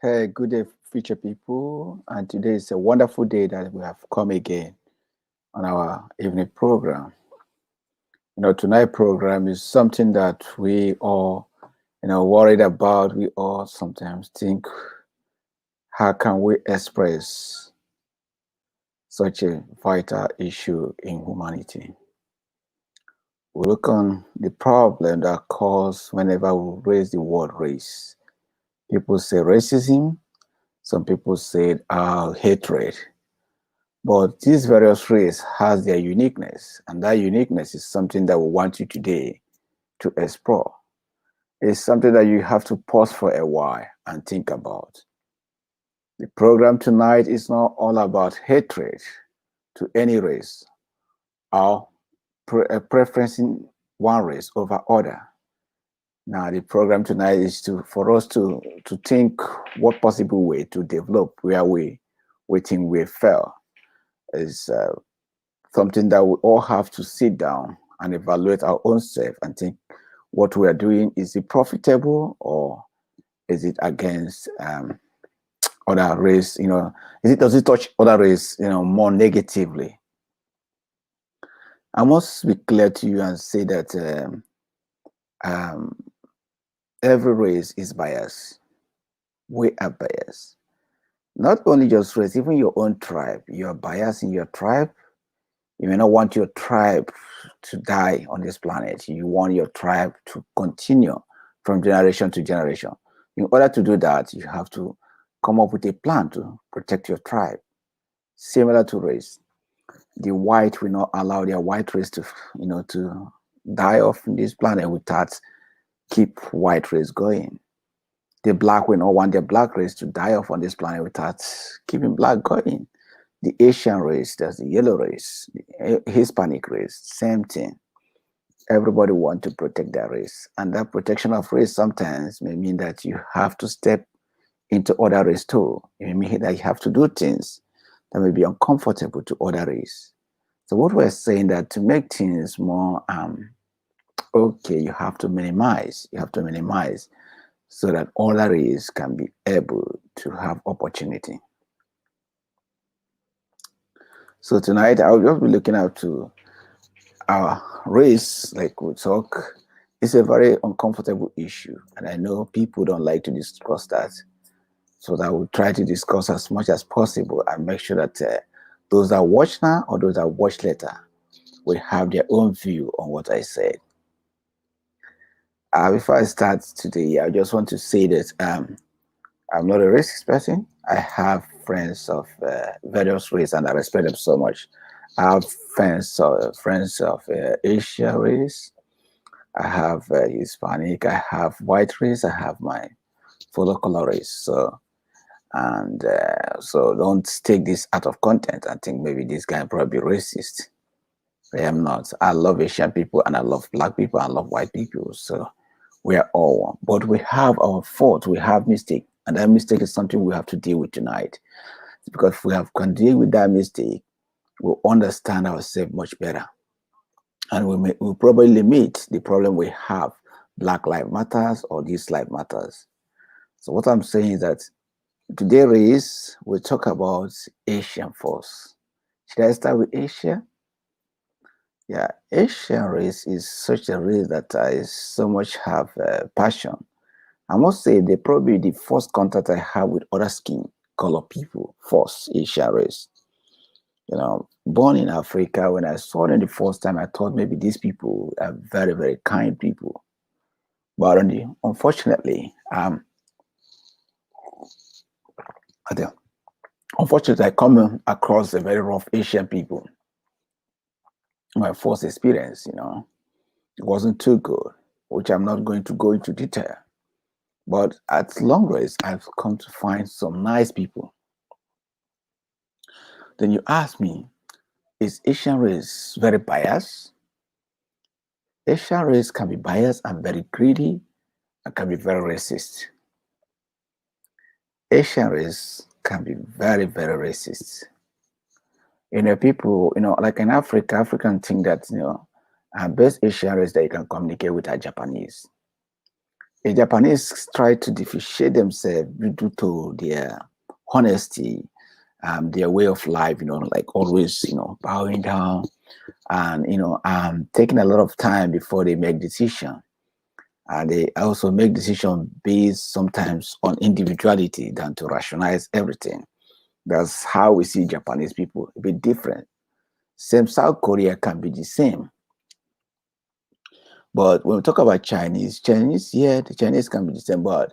Hey, good day, future people. And today is a wonderful day that we have come again on our evening program. Tonight program is something that we all, worried about. We all sometimes think, how can we express such a vital issue in humanity? We look on the problem that cause whenever we raise the word race. People say racism. Some people say hatred. But these various races has their uniqueness, and that uniqueness is something that we want you today to explore. It's something that you have to pause for a while and think about. The program tonight is not all about hatred to any race or preferencing one race over other. Now, the program tonight is for us to think what possible way to develop where we think we fell is something that we all have to sit down and evaluate our own self and think what we are doing, is it profitable or is it against other race? Does it touch other race more negatively? I must be clear to you and say that um, every race is biased. We are biased. Not only just race, even your own tribe. You're biased in your tribe. You may not want your tribe to die on this planet. You want your tribe to continue from generation to generation. In order to do that, you have to come up with a plan to protect your tribe. Similar to race, the white will not allow their white race to die off in this planet without keep white race going. The black will not want their black race to die off on this planet without keeping black going. The Asian race, there's the yellow race, the Hispanic race, same thing. Everybody wants to protect their race. And that protection of race sometimes may mean that you have to step into other race too. It may mean that you have to do things that may be uncomfortable to other race. So what we're saying that to make things more okay, you have to minimize. You have to minimize so that other race can be able to have opportunity. So tonight I'll just be looking out to our race, like we talk. It's a very uncomfortable issue, and I know people don't like to discuss that. So that we'll try to discuss as much as possible and make sure that those that watch now or those that watch later will have their own view on what I said. Before I start today, I just want to say that I'm not a racist person. I have friends of various race, and I respect them so much. I have friends of Asia race. I have Hispanic. I have white race. I have my fellow color race. So don't take this out of content and think maybe this guy probably racist. I am not. I love Asian people and I love black people and I love white people. So we are all one. But we have our fault. We have mistake. And that mistake is something we have to deal with tonight. Because if we can deal with that mistake, we'll understand ourselves much better. And we'll probably limit the problem we have. Black Lives Matters or this life matters. So what I'm saying is that today we'll talk about Asian force. Should I start with Asia? Yeah, Asian race is such a race that I so much have passion. I must say they probably the first contact I have with other skin color people, first Asian race. Born in Africa, when I saw them the first time, I thought maybe these people are very, very kind people. But unfortunately, I think, unfortunately, I come across a very rough Asian people. My first experience, it wasn't too good, which I'm not going to go into detail. But at long race, I've come to find some nice people. Then you ask me, is Asian race very biased? Asian race can be biased and very greedy and can be very racist. Asian race can be very, very racist. People, like in Africa, African think that, best Asian race that you can communicate with are Japanese. The Japanese try to differentiate themselves due to their honesty, their way of life, like always, bowing down and, taking a lot of time before they make decision. And they also make decisions based sometimes on individuality than to rationalize everything. That's how we see Japanese people, a bit different. Same South Korea can be the same. But when we talk about Chinese, yeah, the Chinese can be the same, but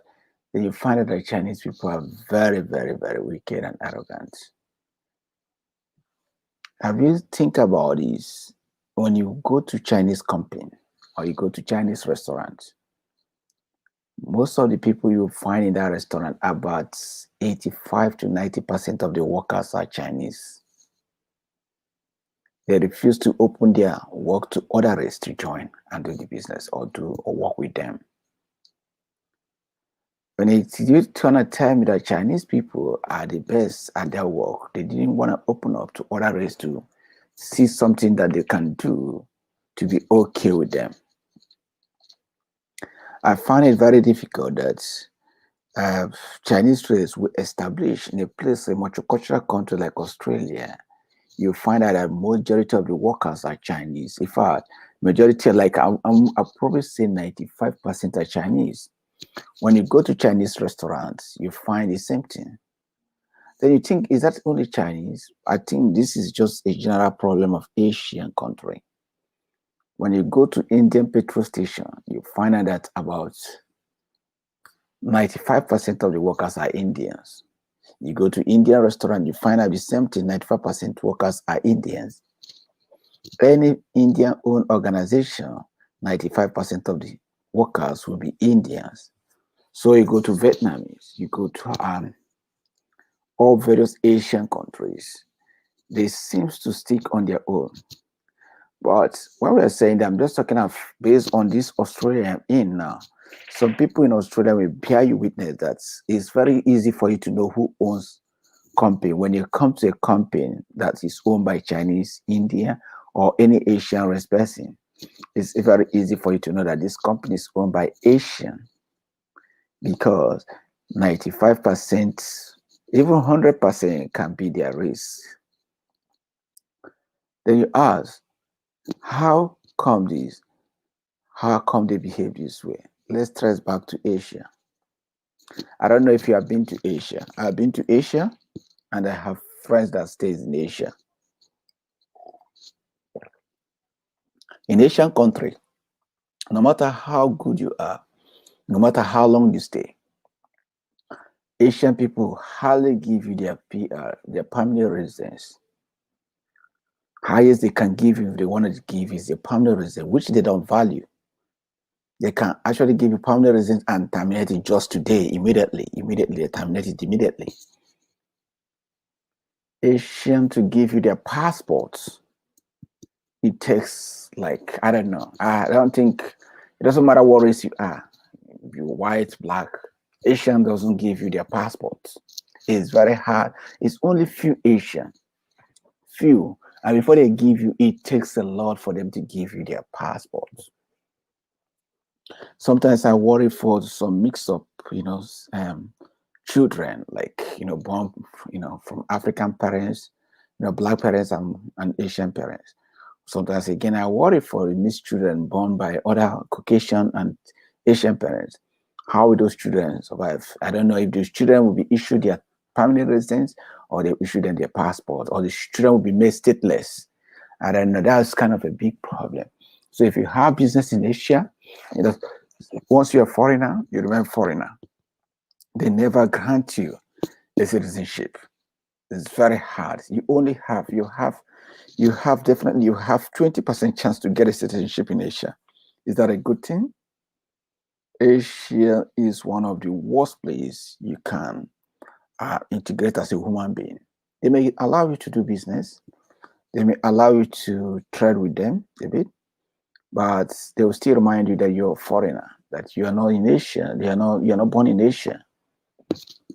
then you find out that Chinese people are very, very, very wicked and arrogant. Have you think about this? When you go to Chinese company or you go to Chinese restaurant, most of the people you find in that restaurant, about 85 to 90% of the workers are Chinese. They refuse to open their work to other race to join and do the business or work with them. When you trying to tell me that Chinese people are the best at their work, they didn't want to open up to other race to see something that they can do to be okay with them. I find it very difficult that Chinese race will establish in a place, a multicultural country like Australia. You find out that majority of the workers are Chinese. In fact, majority, like I'll probably say 95% are Chinese. When you go to Chinese restaurants, you find the same thing. Then you think, is that only Chinese? I think this is just a general problem of Asian country. When you go to Indian petrol station, you find out that about 95% of the workers are Indians. You go to Indian restaurant, you find out the same thing, 95% workers are Indians. Any Indian-owned organization, 95% of the workers will be Indians. So you go to Vietnamese, you go to all various Asian countries. They seem to stick on their own. But when we're saying that, I'm just talking of based on this Australia I'm in now. Some people in Australia will bear you witness that it's very easy for you to know who owns company. When you come to a company that is owned by Chinese, India, or any Asian race person, it's very easy for you to know that this company is owned by Asian because 95%, even 100% can be their race. Then you ask, how come this? How come they behave this way? Let's trace back to Asia. I don't know if you have been to Asia. I've been to Asia and I have friends that stays in Asia. In Asian country, no matter how good you are, no matter how long you stay, Asian people hardly give you their PR, their permanent residence. Highest they can give you if they wanted to give is their permanent residence, which they don't value. They can actually give you permanent residence and terminate it just today, immediately. They terminate it immediately. Asian to give you their passports, it takes like, I don't know. I don't think, it doesn't matter what race you are. If you're white, black, Asian doesn't give you their passports. It's very hard. It's only few Asian, few. And before they give you, it takes a lot for them to give you their passports. Sometimes I worry for some mix-up, children, like, born, from African parents, black parents and Asian parents. Sometimes again, I worry for mixed children born by other Caucasian and Asian parents. How will those children survive? I don't know if those children will be issued their permanent residence or they issue them their passport, or the children will be made stateless. I don't know. That's kind of a big problem. So if you have business in Asia, once you're a foreigner, you remain foreigner. They never grant you a citizenship. It's very hard. You definitely 20% chance to get a citizenship in Asia. Is that a good thing? Asia is one of the worst places you can integrate as a human being. They may allow you to do business. They may allow you to trade with them a bit, but they will still remind you that you're a foreigner, that you are not in Asia. You're not born in Asia.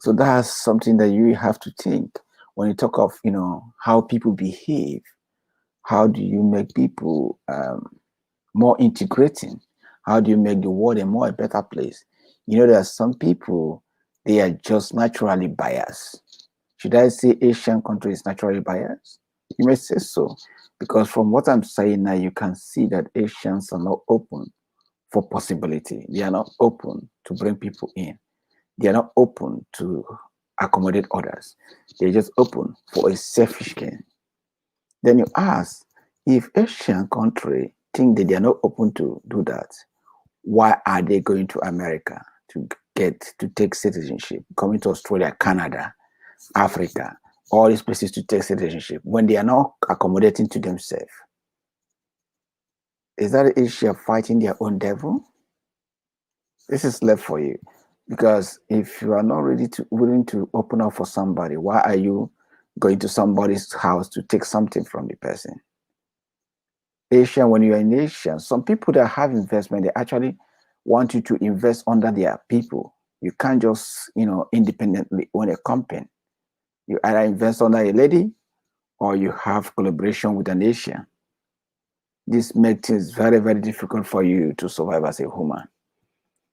So that's something that you have to think when you talk of, how people behave. How do you make people more integrating? How do you make the world a better place? You know, there are some people, they are just naturally biased. Should I say Asian countries naturally biased? You may say so, because from what I'm saying now, you can see that Asians are not open for possibility. They are not open to bring people in. They are not open to accommodate others. They're just open for a selfish gain. Then you ask, if Asian country think that they are not open to do that, why are they going to America to take citizenship, coming to Australia, Canada, Africa, all these places to take citizenship when they are not accommodating to themselves? Is that Asia fighting their own devil? This is left for you, because if you are not ready to willing to open up for somebody, why are you going to somebody's house to take something from the person? Asian, when you're in Asia, some people that have investment, they actually want you to invest under their people. You can't just, independently own a company. You either invest under a lady or you have collaboration with an Asian. This makes it very, very difficult for you to survive as a human.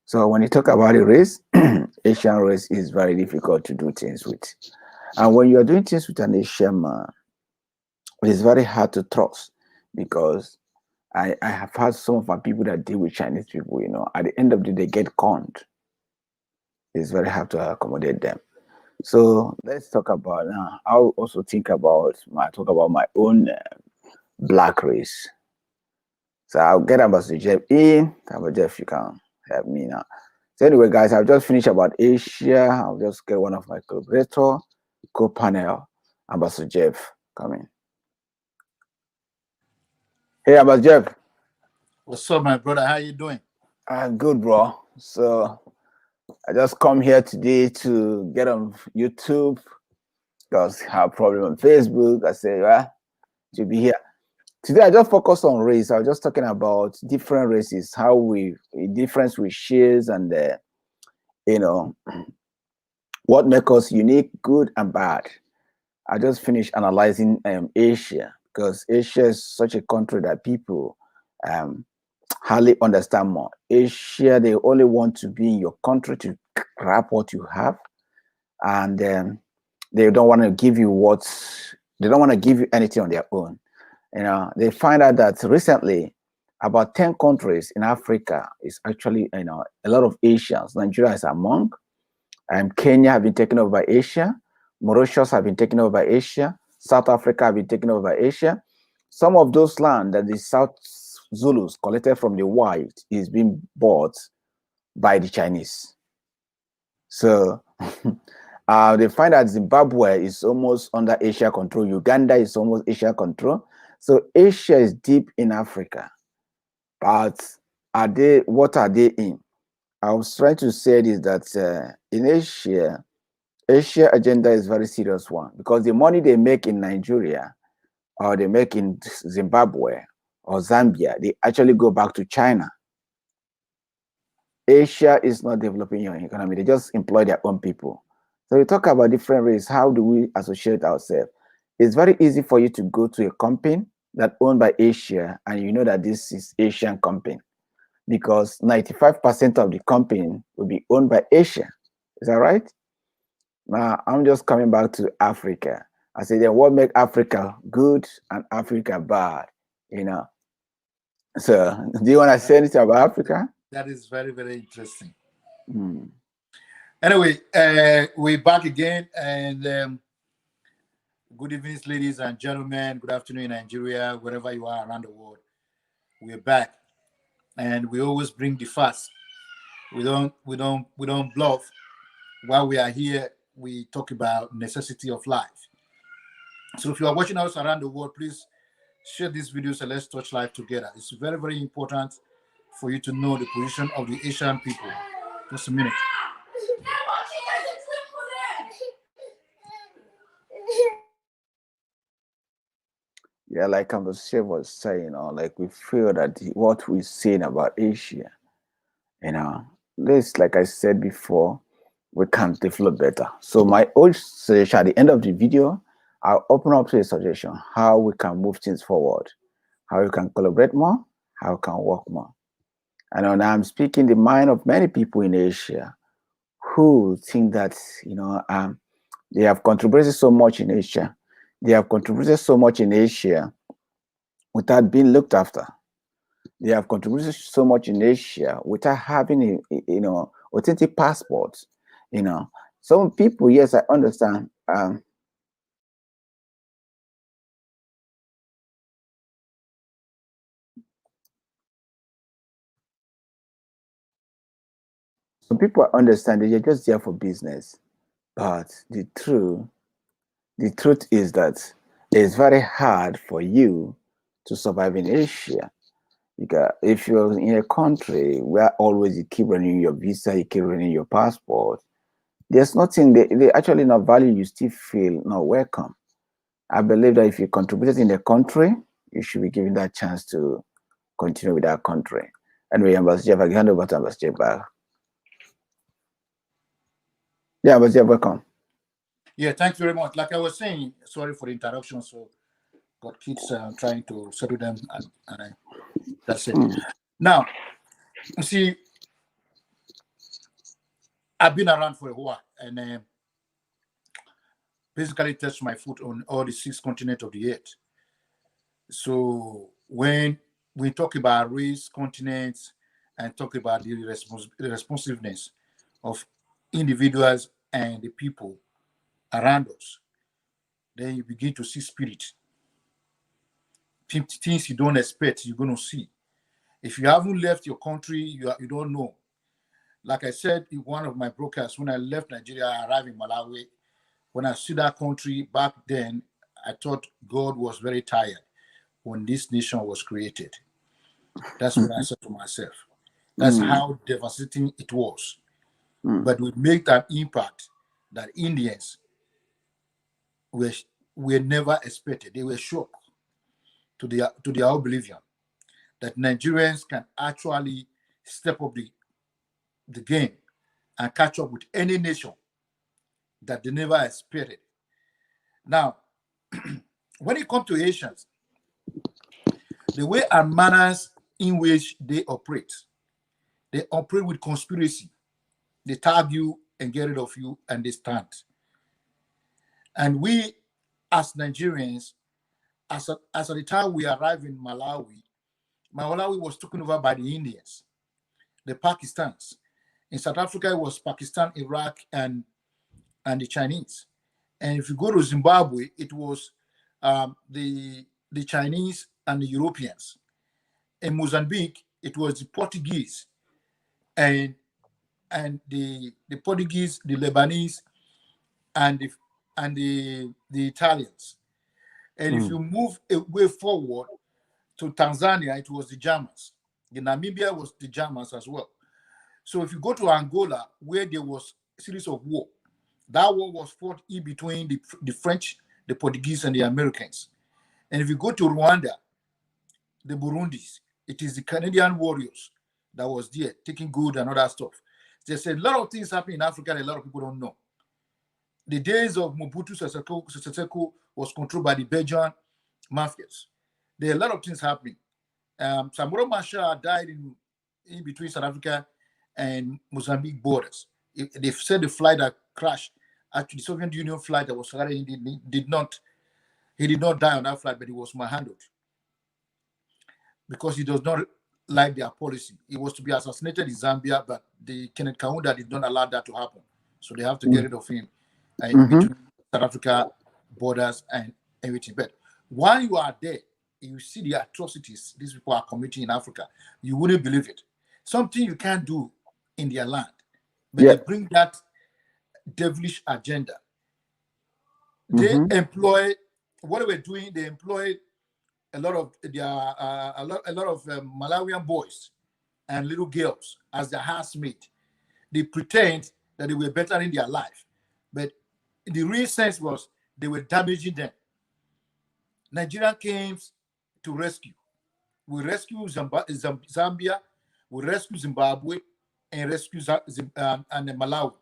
So when you talk about a race, Asian race is very difficult to do things with. And when you are doing things with an Asian man, it is very hard to trust, because I have had some of my people that deal with Chinese people, at the end of the day, get conned. It's very hard to accommodate them. So let's talk about now. I'll also talk about my own black race. So I'll get Ambassador Jeff in. Ambassador Jeff, you can help me now. So anyway, guys, I've just finished about Asia. I'll just get one of my collaborator, co-panel, Ambassador Jeff, come in. Hey, Ambassador Jeff. What's up, my brother? How you doing? I'm good, bro. So I just come here today to get on YouTube because I have a problem on Facebook. I say, well, to be here. Today I just focus on race. I was just talking about different races, how difference with shares, and what makes us unique, good and bad. I just finished analyzing Asia, because Asia is such a country that people hardly understand more. Asia, they only want to be in your country to grab what you have, and they don't want to give you anything on their own. They find out that recently about 10 countries in Africa is actually, a lot of Asians. Nigeria is among. Kenya have been taken over by Asia. Mauritius have been taken over by Asia. South Africa have been taken over by Asia. Some of those land that the South Zulus collected from the white is being bought by the Chinese. So they find that Zimbabwe is almost under Asia control. Uganda is almost Asia control. So Asia is deep in Africa. But what are they in? I was trying to say is that in Asia agenda is very serious one, because the money they make in Nigeria or they make in Zimbabwe or Zambia, they actually go back to China. Asia is not developing your economy. They just employ their own people. So we talk about different ways. How do we associate ourselves? It's very easy for you to go to a company that owned by Asia, and you know that this is Asian company, because 95% of the company will be owned by Asia. Is that right? Now, I'm just coming back to Africa. I say, then what make Africa good and Africa bad? So, do you want to say anything about Africa? That is very, very interesting. Anyway, we're back again, and good evening, ladies and gentlemen. Good afternoon, Nigeria, wherever you are around the world. We're back, and we always bring the facts. We don't bluff. While we are here, we talk about necessity of life. So if you are watching us around the world, please share this video, so let's touch life together. It's very, very important for you to know the position of the Asian people. Just a minute. Yeah, like Ambassador was saying, like we feel that what we're saying about Asia, this, like I said before, we can develop better. So my old suggestion at the end of the video, I'll open up to a suggestion how we can move things forward, how we can collaborate more, how we can work more. And I'm speaking the mind of many people in Asia who think that, they have contributed so much in Asia. They have contributed so much in Asia without being looked after. They have contributed so much in Asia without having, authentic passports. Some people, yes, I understand. Some people understand that you're just there for business, but the truth is that it's very hard for you to survive in Asia. Because if you're in a country where always you keep renewing your visa, you keep renewing your passport, there's nothing they actually not value you, still feel not welcome. I believe that if you contributed in the country, you should be given that chance to continue with that country. Anyway, Ambassador Jeff, I hand over to Ambassador back. Yeah, Ambassador, welcome. Yeah, thanks very much. Like I was saying, sorry for the interruption. So got kids trying to settle them, and that's it. Now, you see, I've been around for a while, and basically touched my foot on all the 6 continents of the earth. So when we talk about race, continents, and talk about the responsiveness of individuals and the people around us, then you begin to see spirit. Things you don't expect, you're going to see. If you haven't left your country, you don't know. Like I said in one of my broadcasts, when I left Nigeria, I arrived in Malawi. When I see that country back then, I thought God was very tired when this nation was created. That's what I said to myself. That's how devastating it was. But we make that impact that Indians were never expected. They were shocked to their oblivion that Nigerians can actually step up the game and catch up with any nation that they never expected. Now, when it comes to Asians, the way and manners in which they operate with conspiracy. They tag you and get rid of you, and they stand. And we, as Nigerians, as at the time we arrived in Malawi was taken over by the Indians, the Pakistans. In South Africa, it was Pakistan, Iraq, and the Chinese. And if you go to Zimbabwe, it was the Chinese and the Europeans. In Mozambique, it was the Portuguese and the Portuguese, the Lebanese, and the Italians. And if you move a way forward to Tanzania, it was the Germans. In Namibia was the Germans as well. So if you go to Angola, where there was a series of war, that war was fought in between the French, the Portuguese, and the Americans. And if you go to Rwanda, the Burundis, it is the Canadian warriors that was there taking good and other stuff. There's a lot of things happening in Africa that a lot of people don't know. The days of Mobutu Sese Seko was controlled by the Belgian mafias. There are a lot of things happening. Samora Machel died in between South Africa and Mozambique borders. They said the flight that crashed, actually the Soviet Union flight that was carrying, he did not die on that flight, but he was manhandled because he does not like their policy. He was to be assassinated in Zambia, but the Kenneth Kaunda did not allow that to happen. So they have to get rid of him between South Africa borders and everything. But while you are there, you see the atrocities these people are committing in Africa. You wouldn't believe it. Something you can't do in their land. But they bring that devilish agenda. They employ, what they were doing, they employ a lot of their a lot of Malawian boys and little girls as their housemaid. They pretend that they were bettering their life, but the real sense was they were damaging them. Nigeria came to rescue. We rescue Zambia, we rescue Zimbabwe, and rescue and Malawi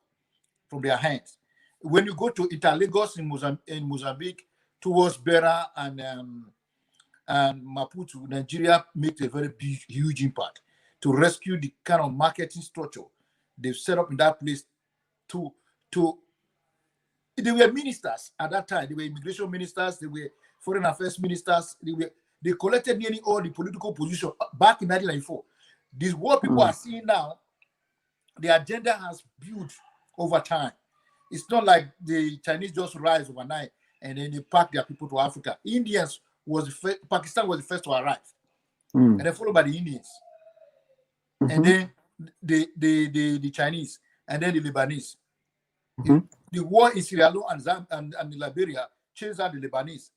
from their hands. When you go to Lagos in Mozambique towards Beira and Maputo, Nigeria made a very big, huge impact. to rescue the kind of marketing structure they've set up in that place to they were ministers at that time. They were immigration ministers, they were foreign affairs ministers, they collected nearly all the political position back in 1994. This what people are seeing now, the agenda has built over time. It's not like the Chinese just rise overnight and then they pack their people to Africa. Pakistan was the first to arrive, and then followed by the Indians, and then the Chinese, and then the Lebanese. The war in Sierra Leone and Liberia chased out the Lebanese,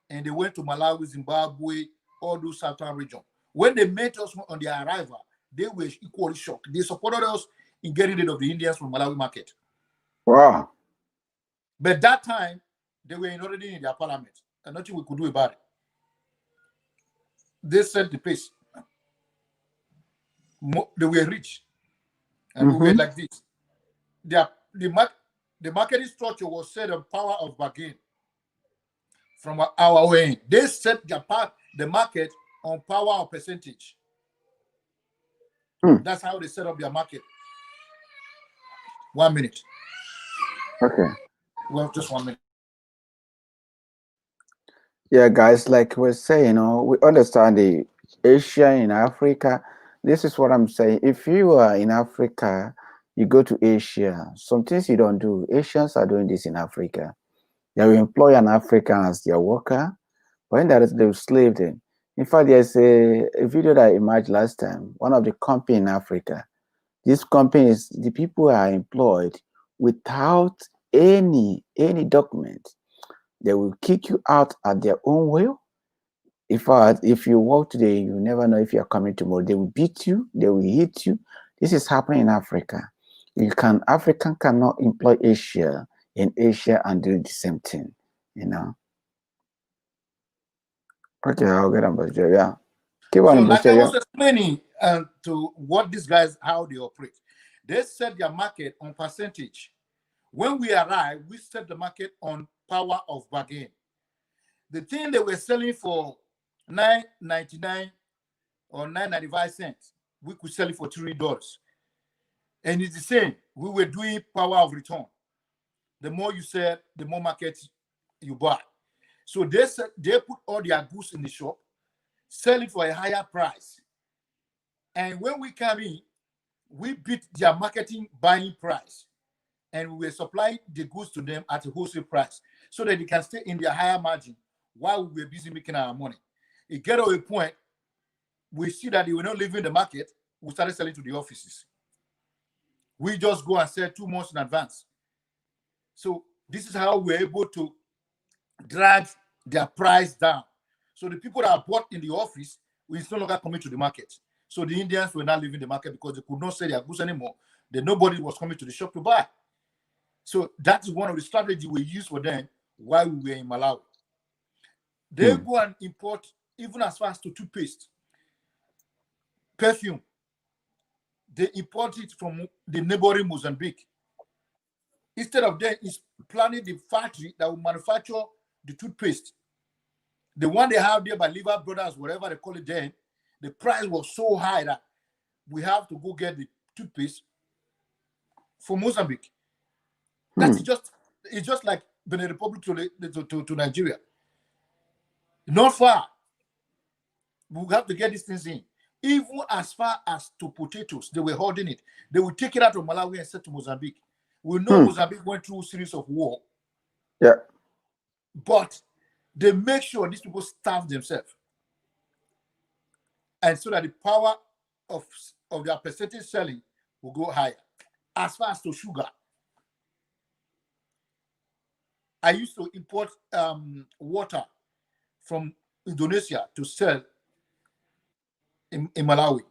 and they went to Malawi, Zimbabwe, all those southern regions. When they met us on their arrival, they were equally shocked. They supported us in getting rid of the Indians from Malawi market. Wow. But that time, they were already in their parliament, and nothing we could do about it. They set the pace. They were rich, and we were like this. The marketing structure was set on power of bargain from our end. They set the market on power of percentage. That's how they set up their market. 1 minute. Okay. Well, just 1 minute. Yeah, guys, like we're saying, we understand the Asia in Africa. This is what I'm saying. If you are in Africa, you go to Asia, some things you don't do. Asians are doing this in Africa. They will employ an African as their worker. When they've slaved them. In fact, there's a video that I emerged last time. One of the company in Africa. These companies, the people are employed without any document. They will kick you out at their own will. In fact, if you work today, you never know if you're coming tomorrow. They will beat you. They will hit you. This is happening in Africa. African cannot employ Asia in Asia and do the same thing, Okay, I'll get on, Buster. Yeah. Keep on, So, like Buster, I yeah. was explaining to what these guys, how they operate. They set their market on percentage. When we arrive, we set the market on power of bargain. The thing they were selling for $9.99 or 9.95 cents, we could sell it for $3. And it's the same. We were doing power of return. The more you sell, the more market you buy. So they put all their goods in the shop, sell it for a higher price. And when we come in, we beat their marketing buying price. And we were supplying the goods to them at a wholesale price so that they can stay in their higher margin while we were busy making our money. It get to a point, we see that they were not leaving the market, we started selling to the offices. We just go and sell 2 months in advance. So this is how we're able to drag their price down. So the people that are bought in the office will no longer coming to the market. So the Indians were not leaving the market because they could not sell their goods anymore. Then nobody was coming to the shop to buy. So that is one of the strategies we use for them while we were in Malawi. They go and import even as far as to toothpaste, perfume. They import it from the neighboring Mozambique. Instead of them is planning the factory that will manufacture the toothpaste. The one they have there by Liver Brothers, whatever they call it then, the price was so high that we have to go get the toothpaste from Mozambique. That's just like Benin Republic to Nigeria. Not far. We have to get these things in. Even as far as to potatoes, they were holding it. They would take it out of Malawi and send to Mozambique. We know Mozambique went through a series of war. Yeah. But they make sure these people starve themselves. And so that the power of their percentage selling will go higher. As far as to sugar, I used to import water from Indonesia to sell in Malawi.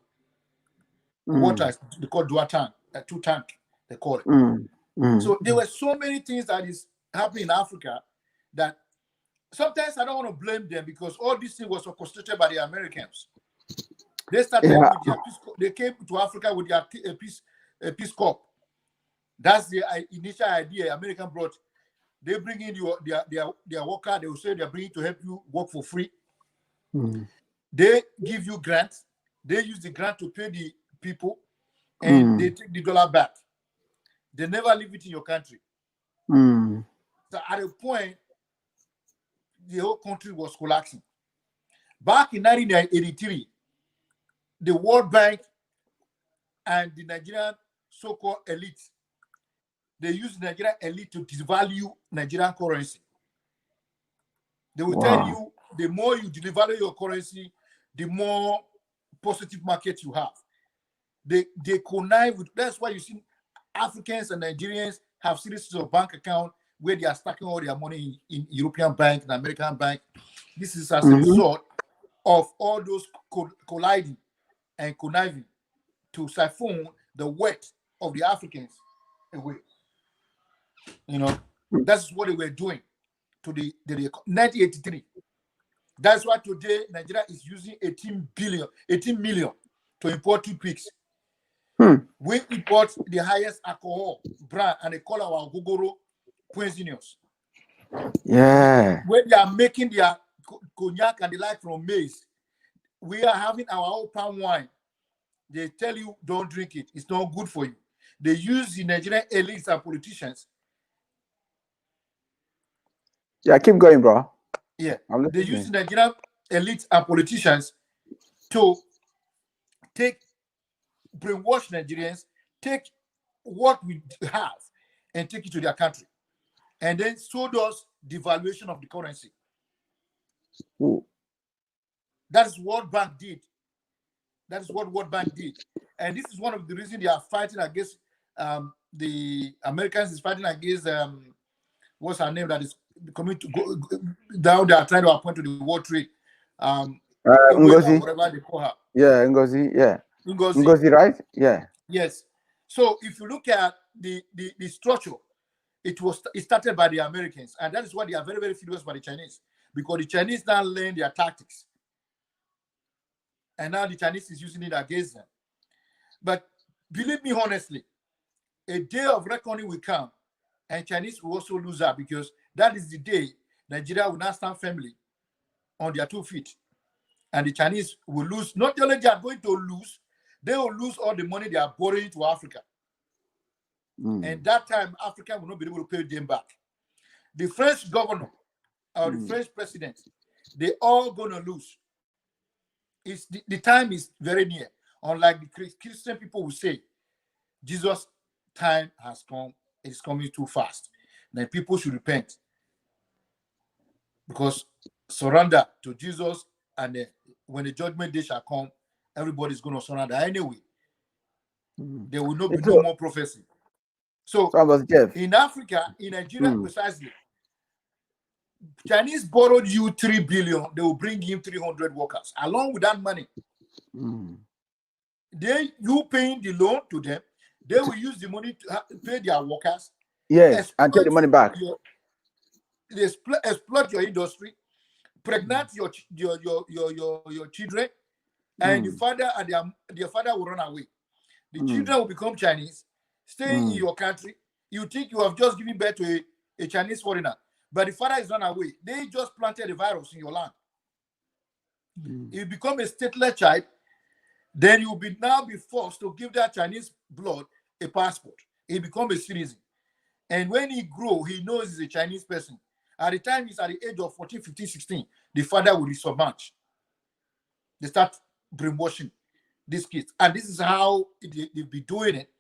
Water is called dua tank, 2 tank, they call it. So there were so many things that is happening in Africa that sometimes I don't want to blame them because all this thing was orchestrated by the Americans. They started with their peace corps. They came to Africa with their peace corps. That's the initial idea American brought. They bring in their worker. They will say they're bringing to help you work for free. They give you grants. They use the grant to pay the people, and they take the dollar back. They never leave it in your country. So at a point, the whole country was collapsing. Back in 1983, the World Bank and the Nigerian so-called elite, they used the Nigerian elite to devalue Nigerian currency. They will tell you the more you devalue your currency, the more positive market you have. They connive with, that's why you see Africans and Nigerians have series of bank accounts where they are stacking all their money in European bank and American bank. This is as a result of all those colliding and conniving to siphon the wealth of the Africans away. You know, that's what they were doing to the 1983. That's why today Nigeria is using 18 million to import toothpicks. We import the highest alcohol brand and they call our Gogoro poisonous. Yeah. When they are making their cognac and the like from maize, we are having our own palm wine. They tell you don't drink it. It's not good for you. They use the Nigerian elites and politicians. Yeah, keep going, bro. Yeah. They use the Nigerian elites and politicians to brainwash Nigerians, take what we have and take it to their country. And then so does devaluation of the currency. That is what World Bank did. That is what World Bank did. And this is one of the reasons they are fighting against the Americans is fighting against what's her name that is coming to go down. They are trying to appoint to the World Trade. Ngozi. Whatever they call her. Yeah, Ngozi. Yeah. Ngozi, right? Yeah. Yes. So if you look at the structure, it started by the Americans, and that is why they are very, very furious by the Chinese, because the Chinese now learn their tactics. And now the Chinese is using it against them. But believe me honestly, a day of reckoning will come, and Chinese will also lose out, because that is the day Nigeria will now stand firmly on their 2 feet. And the Chinese will lose. Not only they are going to lose, they will lose all the money they are borrowing to Africa. And that time, Africa will not be able to pay them back. The French governor or the French president, they all going to lose. It's the time is very near. Unlike the Christian people will say, Jesus' time has come. It's coming too fast. Then people should repent. Because surrender to Jesus, and when the judgment day shall come, everybody's going to surrender anyway. There will not be no more prophecy. So in Africa, in Nigeria precisely, Chinese borrowed you 3 billion, they will bring him 300 workers. Along with that money, you paying the loan to them, they will use the money to pay their workers. Yes, and take the money back. They exploit your industry, pregnant your children, and the father and their father will run away. The children will become Chinese, stay in your country. You think you have just given birth to a Chinese foreigner, but the father is run away. They just planted a virus in your land. You become a stateless child, then you will now be forced to give that Chinese blood a passport. He becomes a citizen. And when he grows, he knows he's a Chinese person. At the time he's at the age of 14, 15, 16, the father will resubmerge. They start brainwashing these kids. And this is how they'll be doing it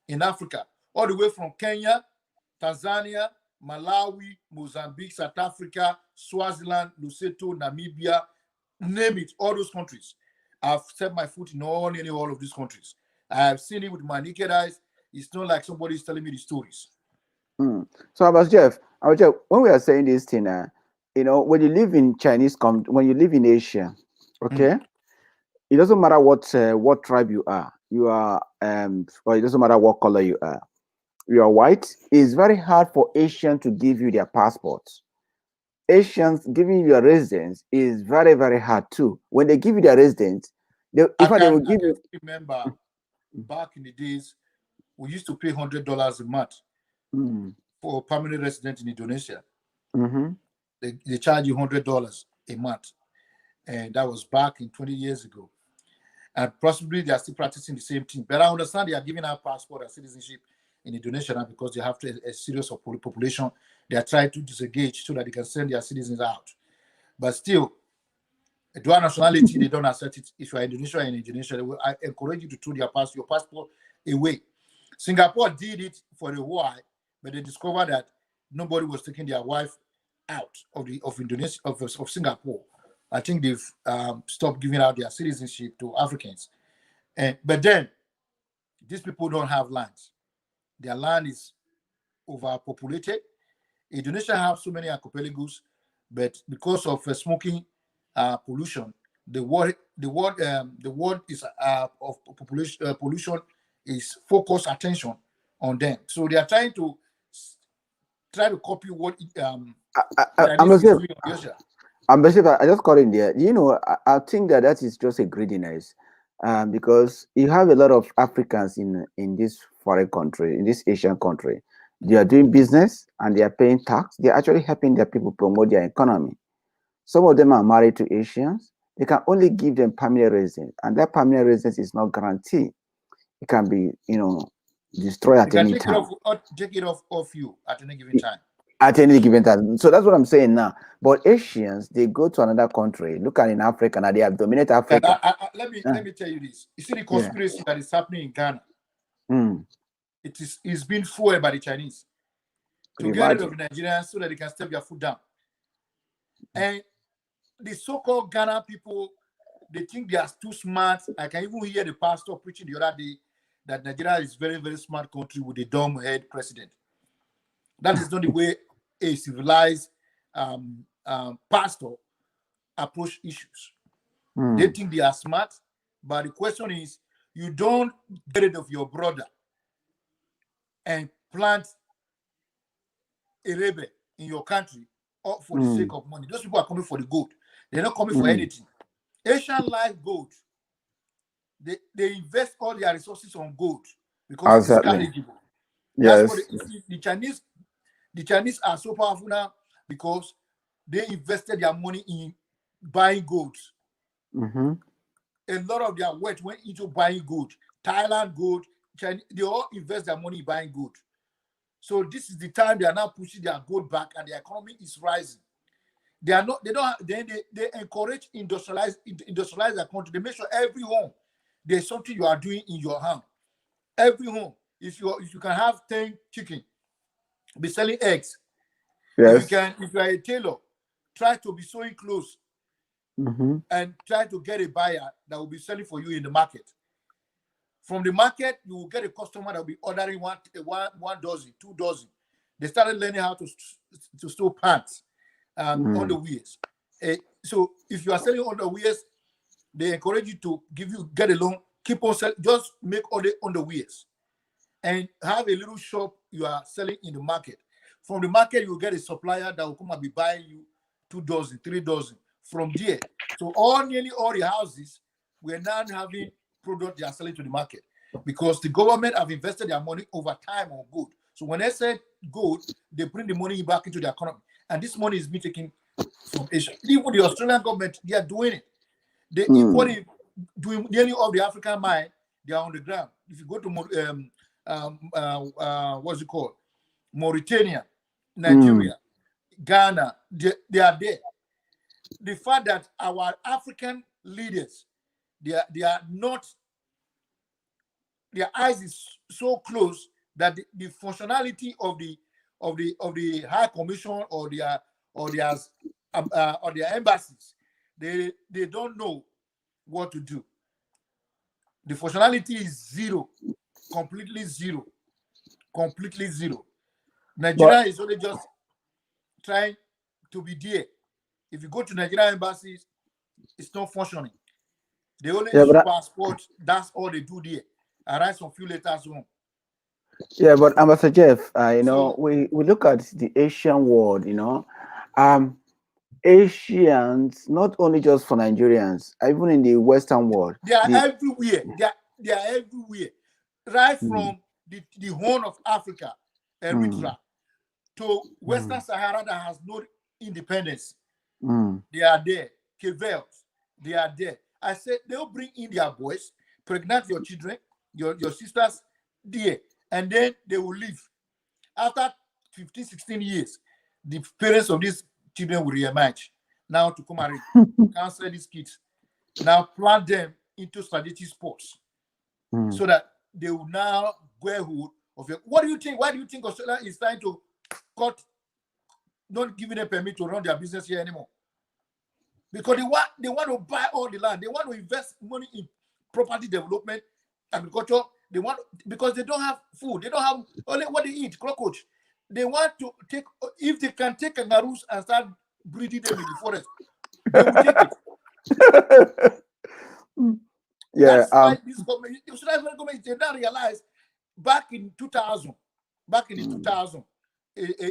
in Africa, all the way from Kenya, Tanzania, Malawi, Mozambique, South Africa, Swaziland, Lesotho, Namibia, name it, all those countries. I've set my foot in all of these countries. I have seen it with my naked eyes. It's not like somebody is telling me the stories. So, Jeff, when we are saying this thing, when you live in when you live in Asia, okay, it doesn't matter what tribe you are. You are, or it doesn't matter what color you are. You are white. It's very hard for Asians to give you their passports. Asians giving you a residence is very, very hard too. When they give you their residence, they will give you. Remember, back in the days, we used to pay $100 a month for a permanent resident in Indonesia. They charge you $100 a month, and that was back in 20 years ago. and possibly they are still practicing the same thing. But I understand they are giving out passport and citizenship in Indonesia now because they have a serious population. They are trying to disengage so that they can send their citizens out. But still, dual nationality, they don't accept it. If you are Indonesia and Indonesia, I encourage you to throw your passport away. Singapore did it for a while, but they discovered that nobody was taking their wife out of Indonesia of Singapore. I think they've stopped giving out their citizenship to Africans. But then these people don't have lands. Their land is overpopulated. Indonesia have so many archipelagos, but because of smoking pollution, the world is of population pollution is focused attention on them. So they are trying to copy what Chinese is doing in Asia. Ambassador, I just got in there. You know, I think that is just a greediness, because you have a lot of Africans in this foreign country, in this Asian country. They are doing business and they are paying tax. They are actually helping their people promote their economy. Some of them are married to Asians. They can only give them permanent residence, and that permanent residence is not guaranteed. It can be, destroyed at any time. Take it off you at any given time. At any given time. So that's what I'm saying now. But Asians, they go to another country. Look at in Africa now, they have dominated Africa. Let me tell you this. You see the conspiracy that is happening in Ghana. It's been fueled by the Chinese to get rid of the Nigerians so that they can step their foot down. And the so-called Ghana people, they think they are too smart. I can even hear the pastor preaching the other day that Nigeria is very, very smart country with a dumb head president. That is not the way a civilized pastor approach issues. They think they are smart, but the question is, you don't get rid of your brother and plant a rebel in your country for the sake of money. Those people are coming for the gold. They're not coming for anything. Asian like gold. They invest all their resources on gold because it's eligible. Yes. That's what the Chinese are so powerful now because they invested their money in buying gold. A lot of their wealth went into buying gold. Thailand gold, China, they all invest their money in buying gold. So this is the time they are now pushing their gold back and the economy is rising. They encourage industrialize their country. They make sure every home there's something you are doing in your home. Every home, if you can have 10 chicken, be selling eggs. Yes. If you are a tailor, try to be sewing clothes and try to get a buyer that will be selling for you in the market. From the market, you will get a customer that will be ordering one dozen, 2 dozen. They started learning how to sew pants on the wears. So if you are selling underwears, they encourage you to get a loan, keep on selling, just make all the underwears and have a little shop you are selling in the market. From the market, you will get a supplier that will come and be buying you 2 dozen, 3 dozen from there. So nearly all the houses, we're now having products they are selling to the market because the government have invested their money over time on gold. So when they say gold, they bring the money back into the economy. And this money is being taken from Asia. Even the Australian government, they are doing it. They equally doing nearly all the African mine, they are on the ground. If you go to what's it called? Mauritania, Nigeria, Ghana, they are there. The fact that our African leaders, they are not, their eyes is so close that the functionality of the High Commission or their embassies, they don't know what to do. The functionality is zero, completely zero. Nigeria is only just trying to be there. If you go to Nigerian embassies, it's not functioning. They only issue passports. That's all they do there. I write some few letters home. Yeah, but Ambassador Jeff, we look at the Asian world, Asians, not only just for Nigerians, even in the Western world. They are everywhere. They are everywhere. Right from the Horn of Africa, Eritrea, to Western Sahara that has no independence. They are there. Cape Verde, they are there. I said they'll bring in their boys, pregnant your children, your sisters, dear, and then they will leave. After 15, 16 years, the parents of these children will reemerge now to come and counsel these kids. Now plant them into strategic sports so that they will now go ahead of it. What do you think? Why do you think Australia is trying to cut, not giving them permit to run their business here anymore? Because they want to buy all the land. They want to invest money in property development, agriculture. They want, because they don't have food. They don't have only what they eat, cockroach. They want to take, if they can take kangaroos and start breeding them in the forest, they will take it. Yeah. That's why this government, the Australian government, they now realize back in 2000,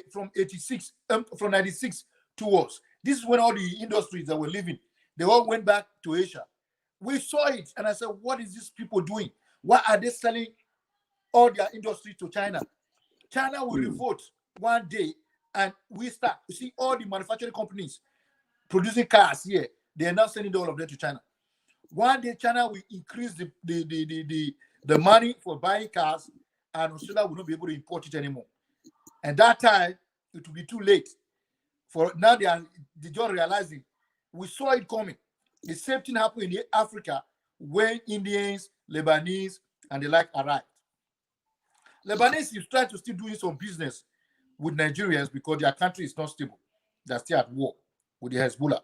from 86, from 96 towards, this is when all the industries that were living, they all went back to Asia. We saw it, and I said, what is these people doing? Why are they selling all their industry to China? China will revolt one day, and we start to see all the manufacturing companies producing cars here. They are now sending all of them to China. One day, China will increase the money for buying cars, and Australia will not be able to import it anymore. And that time, it will be too late. For now, they're just realizing. We saw it coming. The same thing happened in Africa when Indians, Lebanese, and the like arrived. Lebanese is trying to still doing some business with Nigerians because their country is not stable. They're still at war with the Hezbollah.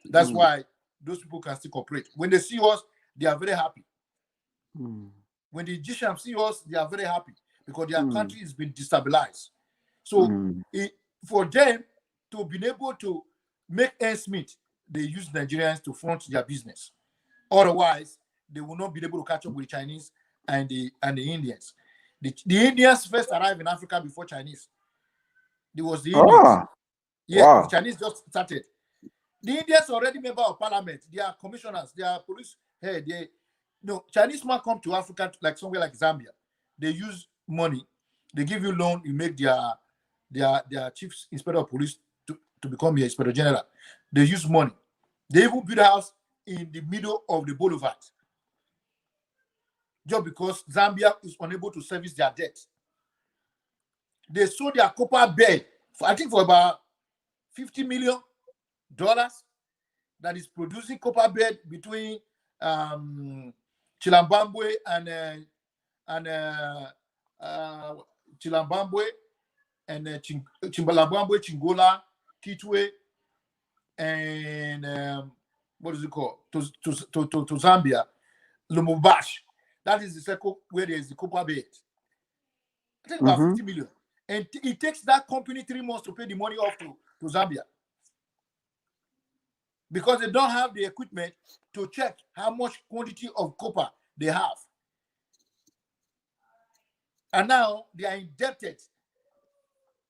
That's why those people can still cooperate. When they see us, they are very happy. When the Egyptians see us, they are very happy because their country has been destabilized. So for them to be able to make ends meet, they use Nigerians to front their business. Otherwise, they will not be able to catch up with the Chinese and the Indians. The Indians first arrived in Africa before Chinese. There was the Indians. The Chinese just started. The Indians are already member of parliament. They are commissioners. They are police head. Chinese man come to Africa like somewhere like Zambia. They use money. They give you loan. You make their chief inspector of police to become your inspector general. They use money. They even build a house in the middle of the boulevard. Just because Zambia is unable to service their debt. They sold their copper bed, for about $50 million, that is producing copper bed between Chilambambwe and Chilambambwe and Chimbalambambwe, Chingola, Kitwe, and what is it called? To Zambia, Lumumbashi. That is the circle where there is the copper bed. I think about 50 million. And it takes that company 3 months to pay the money off to Zambia. Because they don't have the equipment to check how much quantity of copper they have. And now they are indebted.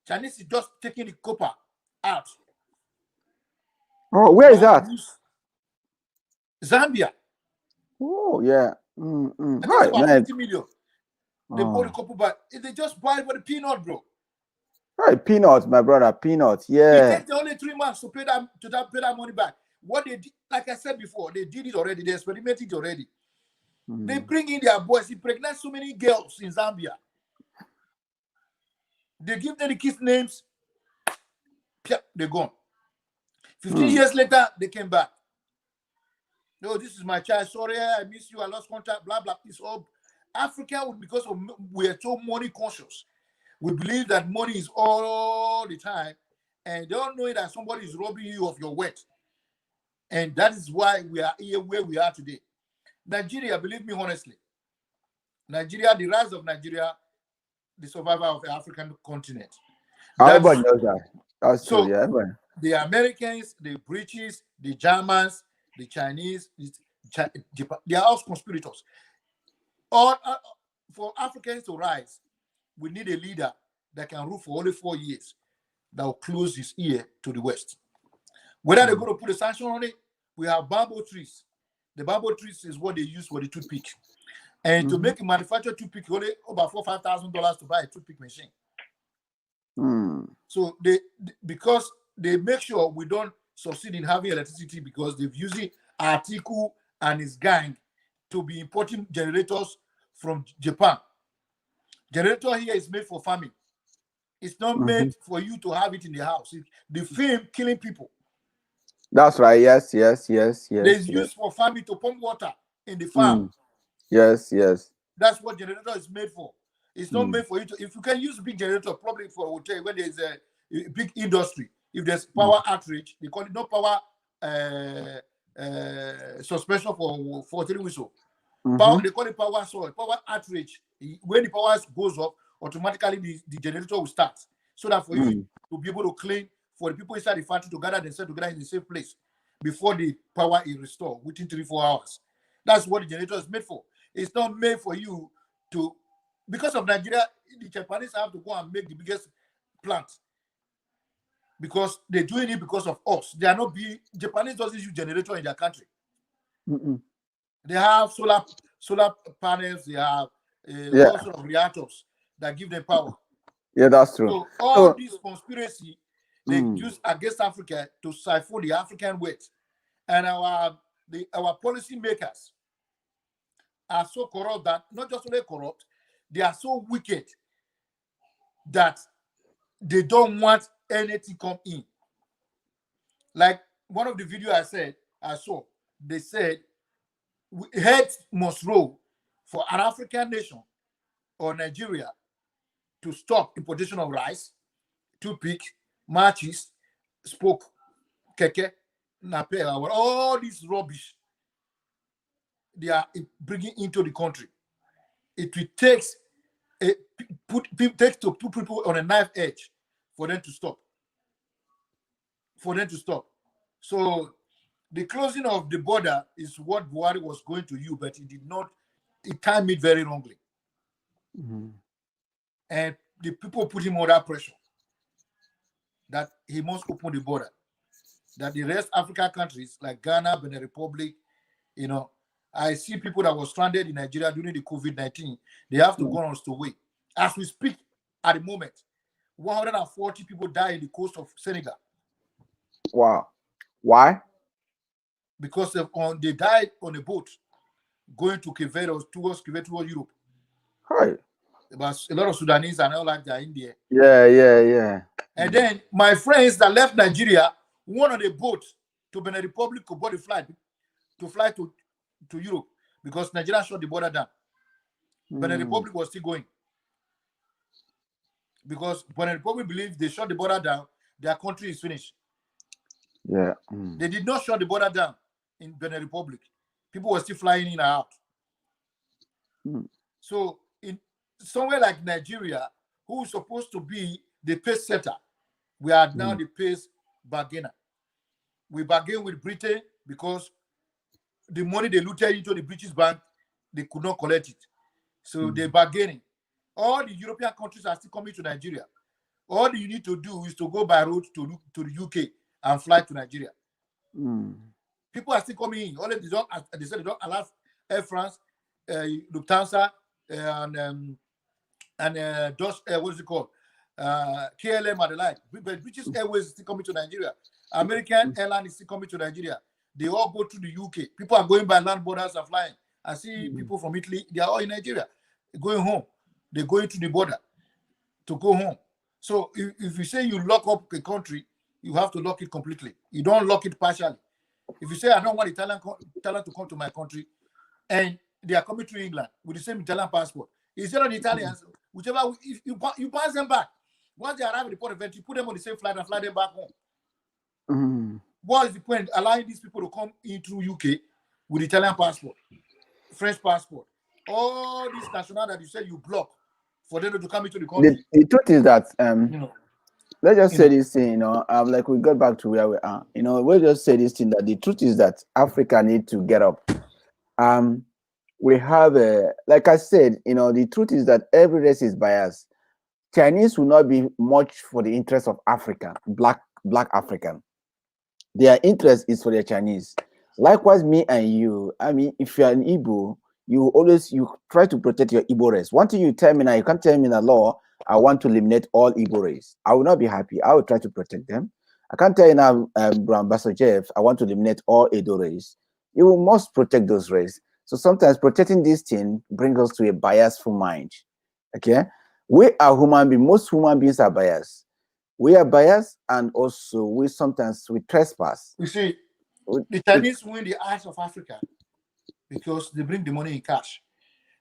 Chinese is just taking the copper out. Oh, where is that? Zambia. Oh, yeah. Right, about 50 million. They bought the copper, but they just buy it for the peanut, bro. Right, peanuts, my brother, peanuts. Yeah. It takes only 3 months to pay that money back. What they did, like I said before, they did it already. They experimented it already. They bring in their boys. They pregnant so many girls in Zambia. They give them the kids' names. They're gone. 15 years later, they came back. No, this is my child. Sorry, I miss you. I lost contact. Blah blah. It's all Africa, because we are so money conscious. We believe that money is all the time, and they don't know that somebody is robbing you of your wealth. And that is why we are here where we are today. Nigeria, believe me honestly, Nigeria, the rise of Nigeria, the survival of the African continent. Everybody knows that. That's true, yeah. The Americans, the British, the Germans, the Chinese, they are all conspirators. For Africans to rise, we need a leader that can rule for only 4 years, that will close his ear to the West. Whether they're going to put a sanction on it, we have bamboo trees. The bamboo trees is what they use for the toothpick. And to make a manufactured toothpick, only about $4,000 to $5,000 to buy a toothpick machine. So because they make sure we don't succeed in having electricity, because they've using Article and his gang to be importing generators from Japan. Generator here is made for farming. It's not made for you to have it in the house. The film killing people. That's right. Yes. There's used for farming to pump water in the farm. Yes. That's what generator is made for. It's not made for you to. If you can use big generator, probably for a hotel when there's a big industry. If there's power outage, they call it no power suspension for 3 whistle. Power, they call it power soil, power outage. When the power goes up, automatically the generator will start. So that for you to be able to clean, for the people inside the factory to gather themselves together in the same place before the power is restored within 3-4 hours. That's what the generator is made for. It's not made for you to, because of Nigeria, the Japanese have to go and make the biggest plant because they're doing it because of us. They are not being, Japanese doesn't use generator in their country. They have solar panels, they have all sorts of reactors that give them power. Yeah, that's true. So all this conspiracy they use against Africa to siphon the African wealth, and our policy makers are so corrupt that not just only corrupt, they are so wicked that they don't want anything come in. Like one of the videos I saw, they said heads must roll for an African nation or Nigeria to stop importation of rice, toothpick, matches, spoke, keke, nape, all this rubbish they are bringing into the country. It will take to put people on a knife edge for them to stop. So the closing of the border is what Buhari was going to do, but it timed it very wrongly. And the people put him under pressure that he must open the border. That the rest African countries like Ghana, Benin Republic, I see people that were stranded in Nigeria during the COVID-19. They have to go on to wait. As we speak at the moment, 140 people died in the coast of Senegal. Wow. Why? Because they died on a boat going to Quebec towards Europe. Right. But a lot of Sudanese and all like that in there. Yeah. And then my friends that left Nigeria went on a boat to Benin Republic to board the flight to fly to Europe because Nigeria shut the border down. Benin Republic was still going. Because Benin Republic believe they shut the border down, their country is finished. Yeah. They did not shut the border down in Benin Republic. People were still flying in and out. So in somewhere like Nigeria, who is supposed to be the pace setter, we are now the pace bargainer. We bargain with Britain because the money they looted into the British bank, they could not collect it. So they're bargaining. All the European countries are still coming to Nigeria. All you need to do is to go by road to the UK and fly to Nigeria. People are still coming in. They said they don't allow Air France, Lufthansa, and Dutch, what is it called? KLM and the like. But British Airways is still coming to Nigeria. American Airlines is still coming to Nigeria. They all go to the UK. People are going by land borders and flying. I see people from Italy, they are all in Nigeria, going home. They're going to the border to go home. So if you say you lock up a country, you have to lock it completely. You don't lock it partially. If you say, I don't want Italian to come to my country, and they are coming to England with the same Italian passport, instead of the Italians, whichever, if you pass them back. Once they arrive at the port of entry, you put them on the same flight and fly them back home. What is the point allowing these people to come into UK with Italian passport, French passport, all these national that you said you block for them to come into the country? The truth is that let's just say this thing, like we got back to where we are. We'll just say this thing that the truth is that Africa need to get up. We have like I said, the truth is that every race is biased. Chinese will not be much for the interest of Africa, black African. Their interest is for the Chinese. Likewise, me and you. I mean, if you're an Igbo, you try to protect your Igbo race. One thing you tell me now, you can't tell me in the law, I want to eliminate all Igbo race. I will not be happy. I will try to protect them. I can't tell you now, Ambassador Jeff, I want to eliminate all Edo race. you must protect those races. So sometimes protecting this thing brings us to a biasful mind. Okay, we are human beings. Most human beings are biased. We are biased, and also we sometimes we trespass. You see, We- the Chinese win the eyes of Africa because they bring the money in cash.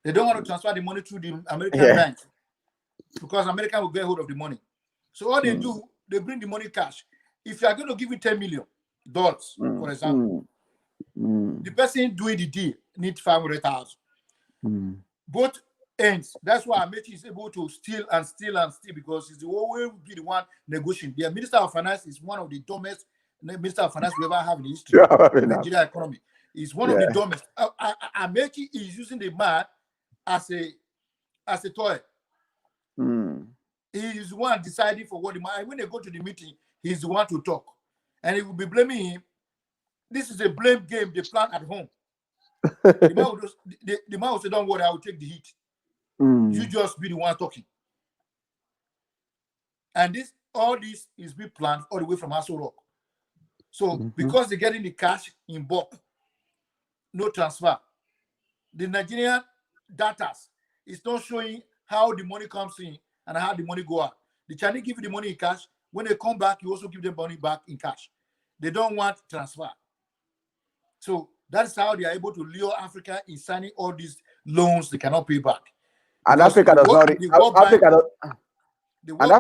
They don't want to transfer the money through the American yeah. bank because America will get hold of the money. So all they Mm, do, they bring the money cash. If you are going to give it $10 million, for example, the person doing the deal needs 500,000. Both ends. That's why Amechi is able to steal and steal and steal because he's always be the one negotiating. The Minister of Finance is one of the dumbest Minister of Finance we ever have in the history of Nigeria economy. He's one of the dumbest. Amechi is using the man as a toy. He is the one deciding for what the man. When they go to the meeting, he's the one to talk, and he will be blaming him. This is a blame game they plan at home. The man will say, "Don't worry, I will take the heat. You just be the one talking." And all this is being planned all the way from Aso Rock. So because they're getting the cash in bulk, no transfer. The Nigerian data is not showing how the money comes in and how the money go out. The Chinese give you the money in cash. When they come back, you also give them money back in cash. They don't want transfer. So that's how they are able to lure Africa in signing all these loans they cannot pay back. And Africa does not. The World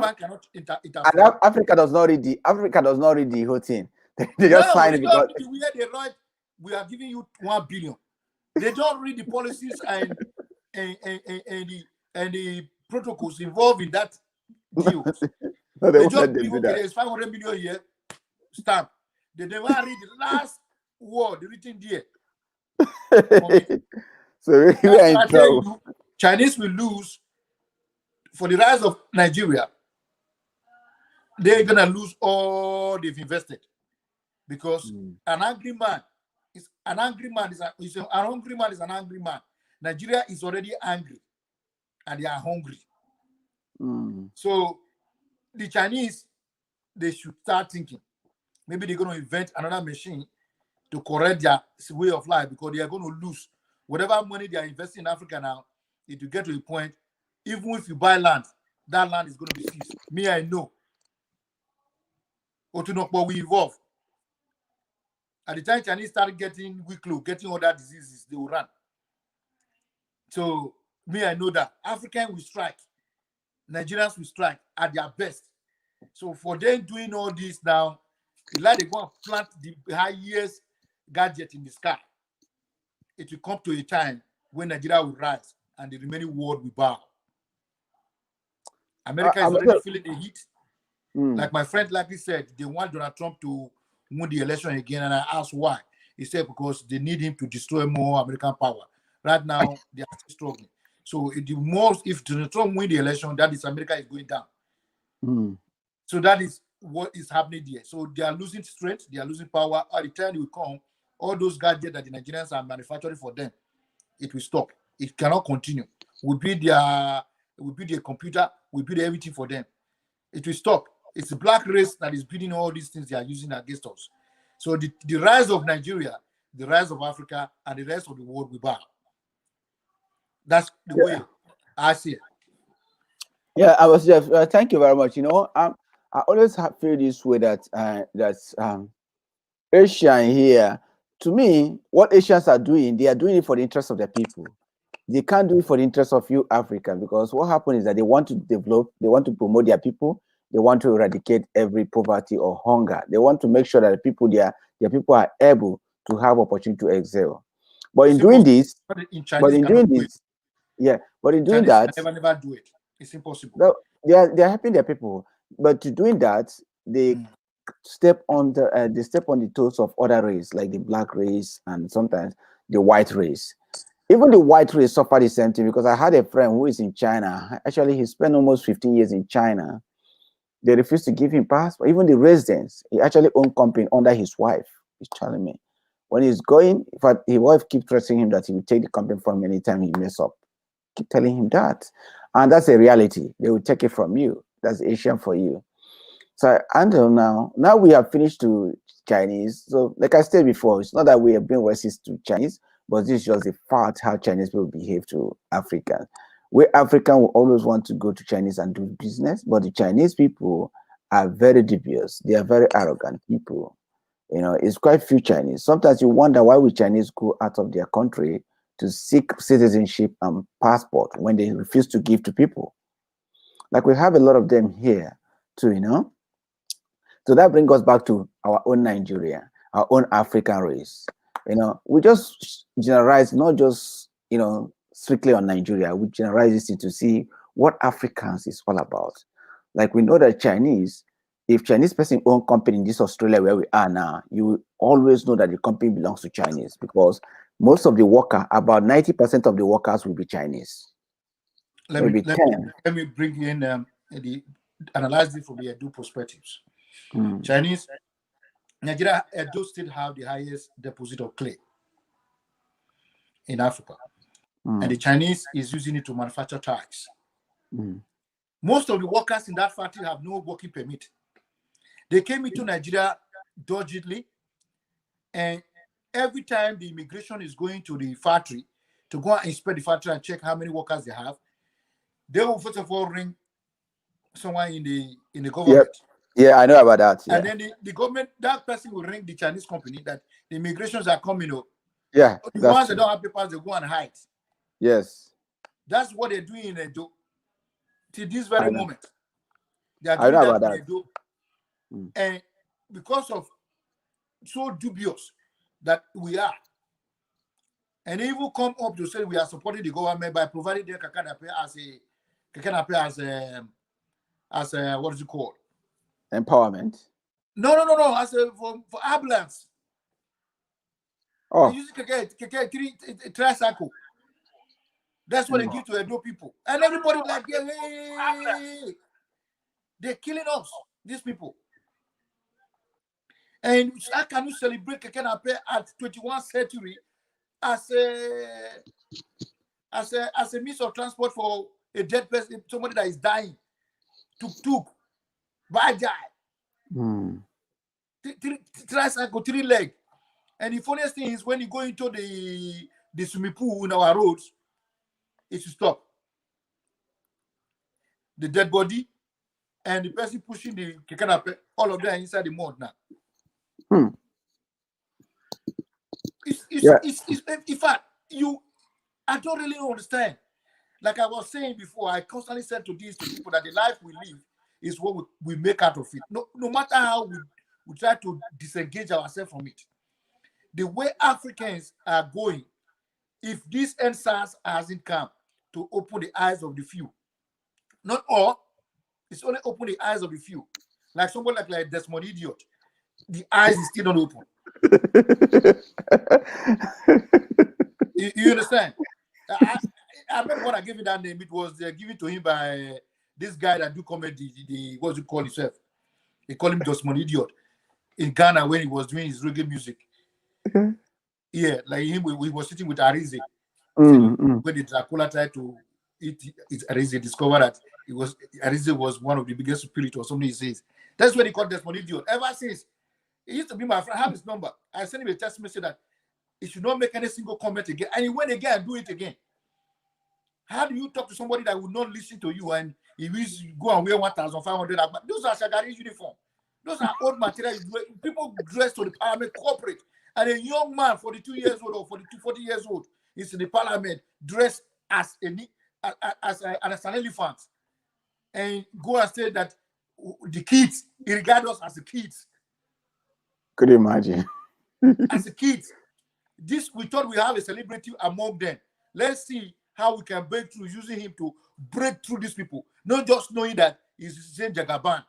Bank cannot interfere. And Africa does not read the whole thing. They just sign it because they write, we are giving you 1 billion. They don't read the policies and the protocols involved in that deal. They just believe, okay, there's 500 million here, stamp. They never read the last word written there. So we are in trouble. Chinese will lose for the rise of Nigeria. They're gonna lose all they've invested because an angry man is an angry man. Nigeria is already angry, and they are hungry. So the Chinese, they should start thinking. Maybe they're going to invent another machine to correct their way of life because they are going to lose whatever money they are investing in Africa now. It will get to a point, even if you buy land, that land is going to be seized. Me, I know. Otunokbo will evolve. At the time Chinese started getting weak low, getting other diseases, they will run. So me, I know that African will strike, Nigerians will strike at their best. So for them doing all this now, it's like they go and plant the highest gadget in the sky. It will come to a time when Nigeria will rise and the remaining world will bow. America is already feeling the heat. Like my friend likely said, they want Donald Trump to win the election again, and I asked why. He said because they need him to destroy more American power. Right now, they are still struggling. So if Donald Trump win the election, that is America is going down. So that is what is happening there. So they are losing strength, they are losing power. At the time it will come, all those gadgets that the Nigerians are manufacturing for them, it will stop. It cannot continue. We build their computer, we build everything for them. It will stop. It's the black race that is building all these things they are using against us. So the rise of Nigeria, the rise of Africa, and the rest of the world will bow. That's the way I see it. Yeah, I was just thank you very much. I always feel this way that Asian here, to me, what Asians are doing, they are doing it for the interest of the people. They can't do it for the interest of you African, because what happens is that they want to develop, they want to promote their people, they want to eradicate every poverty or hunger. They want to make sure that their people are able to have opportunity to excel. But in doing this, never do it. It's impossible. No, they are helping their people, but to doing that, they step on the toes of other race, like the black race and sometimes the white race. Even the white race suffer the same thing, because I had a friend who is in China. Actually, he spent almost 15 years in China. They refused to give him passport. Even the residents, he actually owned company under his wife. He's telling me. When he's going, in fact, his wife keeps threatening him that he will take the company from him anytime he mess up. Keep telling him that. And that's a reality. They will take it from you. That's Asian for you. So until now we have finished to Chinese. So like I said before, it's not that we have been racist to Chinese, but this is just the fact how Chinese people behave to Africans. We African will always want to go to Chinese and do business, but the Chinese people are very dubious. They are very arrogant people. You know, it's quite few Chinese. Sometimes you wonder why would Chinese go out of their country to seek citizenship and passport when they refuse to give to people. Like we have a lot of them here too, you know. So that brings us back to our own Nigeria, our own African race. You know, we just generalize, not just, you know, strictly on Nigeria. We generalize this to see what Africans is all about. Like we know that Chinese, if Chinese person own company in this Australia where we are now, you will always know that the company belongs to Chinese because most of the worker, about 90% of the workers will be Chinese. Maybe 10. Let me bring in the analyze it from the Edo perspectives. Mm. Chinese, Nigeria, Edo State have the highest deposit of clay in Africa, and the Chinese is using it to manufacture tires. Most of the workers in that factory have no working permit. They came into Nigeria dodgily, and every time the immigration is going to the factory to go and inspect the factory and check how many workers they have, they will first of all ring someone in the government. Yep. Yeah, I know about that. Yeah. And then the government, that person will ring the Chinese company that the immigrations are coming up. Yeah. The ones that don't have papers, they go and hide. Yes. That's what they're doing in Edo. Till this very moment. They are I doing know that about in Edo. And because of so dubious that we are, and they will come up to say we are supporting the government by providing their Kakanape as a what is it called? Empowerment. No. As a for ambulance. Oh. They use tricycle. That's what they give to Edo people. And everybody like, hey, they're killing us, these people. And how can you celebrate Kakanape at 21st century as a means of transport for a dead person, somebody that is dying? Tuk, bajai. Tricycle, 3 leg. And the funniest thing is when you go into the swimming pool in our roads, it should stop. The dead body and the person pushing the kekanape, all of them are inside the mud now. It's in fact, I don't really understand. Like I was saying before, I constantly said to people that the life we live is what we make out of it. No matter how we try to disengage ourselves from it. The way Africans are going, if this NSAS hasn't come to open the eyes of the few, not all, it's only open the eyes of the few. Like somebody like Desmond Idiot, the eyes is still not open. you understand? I remember when I gave him that name, it was given to him by this guy that do comedy, what do you call himself? They call him Desmond Idiot in Ghana when he was doing his reggae music. Yeah, like him, we was sitting with Arize. When the Dracula tried to eat Arize, discovered that Arize was one of the biggest spirits or something he says. That's what he called Desmond Idiot. Ever since, he used to be my friend. I have his number. I sent him a text message that he should not make any single comment again. And he went again and do it again. How do you talk to somebody that will not listen to you and he will go and wear 1,500? Those are Shagari's uniform. Those are old material. People dressed to the parliament corporate. And a young man, 42 years old or 40 years old, is in the parliament dressed as an elephant. And go and say that the kids, he regards us as the kids. Could you imagine? As the kids. We thought we have a celebrity among them. Let's see how we can break through using him to break through these people. Not just knowing that he's the same Jagaban.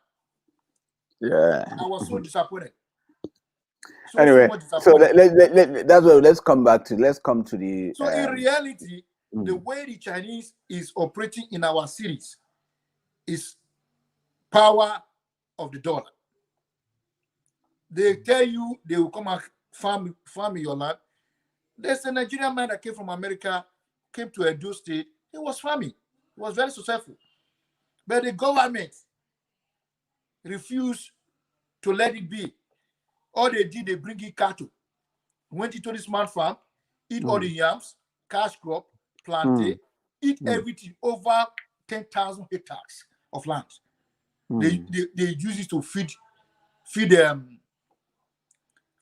Yeah. I was so disappointed. Anyway, so that's what let's come to the. So in reality, the way the Chinese is operating in our cities is power of the dollar. They tell you they will come and farm in your land. There's a Nigerian man that came from America, came to Edo State. He was farming. He was very successful. But the government refused to let it be. All they did, they bring in cattle. Went into this man farm, eat all the yams, cash crop, plantain, eat everything over 10,000 hectares of land. They use it to feed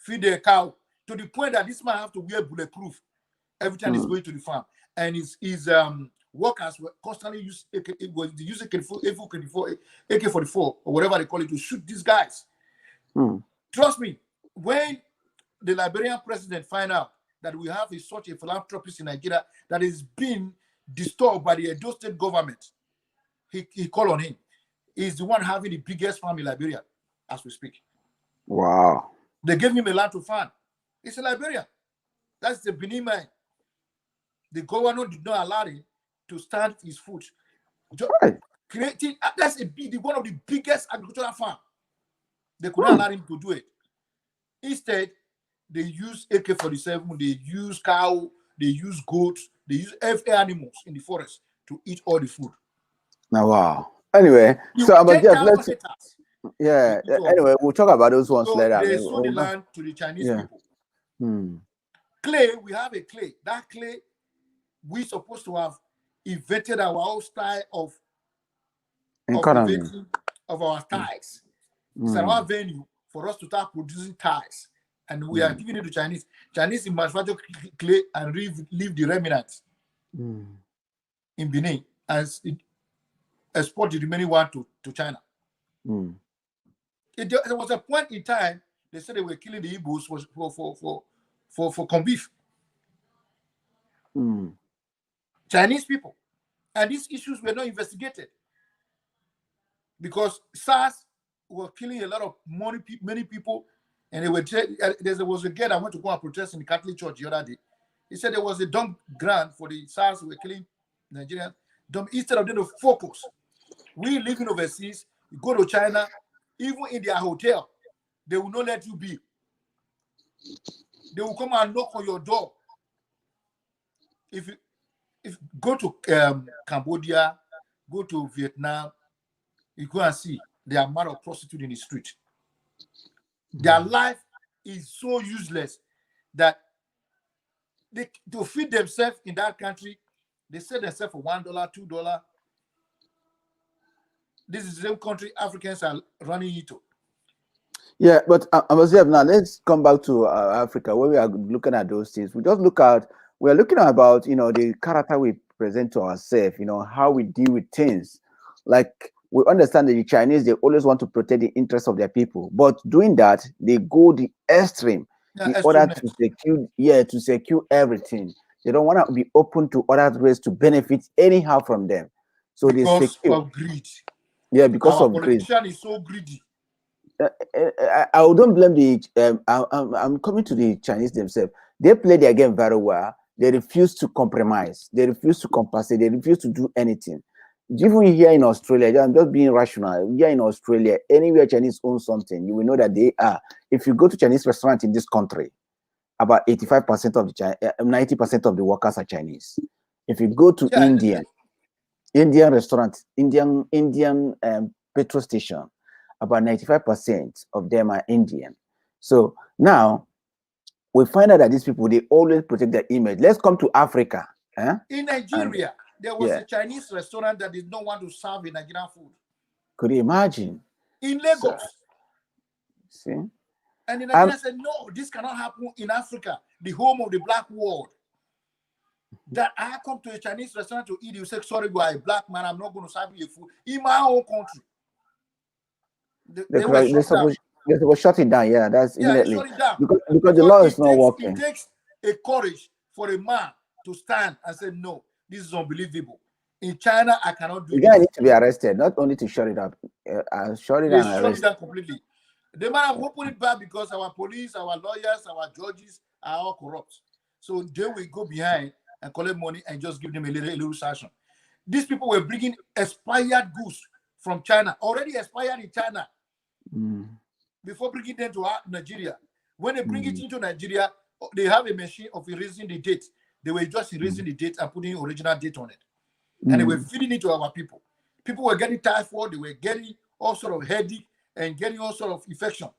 the cow, to the point that this man have to wear bulletproof every time he's going to the farm. And his workers were constantly use AK-44, or whatever they call it, to shoot these guys. Trust me, when the Liberian president find out that we have such a philanthropist in Nigeria that is being disturbed by the Edo State government, he called on him. He's the one having the biggest farm in Liberia as we speak. Wow. They gave him a land to farm. It's in Liberia. That's the Benin man. The governor did not allow him to stand his foot. Creating, that's one of the biggest agricultural farm. They could not allow him to do it. Instead, they use AK-47, they use cow, they use goats, they use every animals in the forest to eat all the food. Now, wow. Anyway, so let's anyway, we'll talk about those ones later. They sold the land to the Chinese people. Clay, we have a clay. That clay, we're supposed to have invented our own style of our ties. It's our venue for us to start producing ties. And we are giving it to Chinese. Chinese manufacture clay and leave the remnants in Benin and export the remaining one to China. There was a point in time they said they were killing the Igbos for corned beef. Chinese people. And these issues were not investigated because SARS were killing a lot of many people. And there was a girl that went to go and protest in the Catholic Church the other day. He said there was a dump grant for the SARS who were killing Nigerians. Instead of them to focus, we living overseas, you go to China, even in their hotel, they will not let you be. They will come and knock on your door. If you go to Cambodia, go to Vietnam, you go and see the amount of prostitutes in the street. Their life is so useless that to feed themselves in that country, they sell themselves for $1, $2. This is the same country Africans are running into. Yeah, but now let's come back to Africa where we are looking at those things. We're looking at about, the character we present to ourselves, how we deal with things. Like, we understand that the Chinese, they always want to protect the interests of their people, but doing that, they go the extreme in order to secure everything. They don't want to be open to other ways to benefit anyhow from them. So because of greed. Yeah, because our of greed. Politician is so greedy. I don't blame the. I'm coming to the Chinese themselves. They play their game very well. They refuse to compromise. They refuse to compensate. They refuse to do anything. Even here in Australia, I'm just being rational. Here in Australia, anywhere Chinese own something, you will know that they are. If you go to Chinese restaurant in this country, about 85% of the 90% of the workers are Chinese. If you go to Indian restaurant, Indian petrol station, about 95% of them are Indian. So now we find out that these people, they always protect their image. Let's come to Africa. In Nigeria, there was a Chinese restaurant that did not want to serve a Nigerian food. Could you imagine? In Lagos. See? And the Nigerians said, no, this cannot happen in Africa, the home of the black world. That I come to a Chinese restaurant to eat, you say, sorry, you are a black man, I'm not going to serve you food in my own country. They were shutting down, that's immediately. Shut it down. Because the law is not working. It takes a courage for a man to stand and say, no, this is unbelievable. In China, I cannot do this. The guy needs to be arrested, not only to shut it up. Shut it down completely. They might have opened it back because our police, our lawyers, our judges are all corrupt. So they will go behind and collect money and just give them a little sanction. These people were bringing expired goods from China, already expired in China, before bringing them to Nigeria. When they bring it into Nigeria, they have a machine of erasing the date. They were just erasing the date and putting original date on it. And they were feeding it to our people. People were getting typhoid, they were getting all sort of headache, and getting all sort of infection.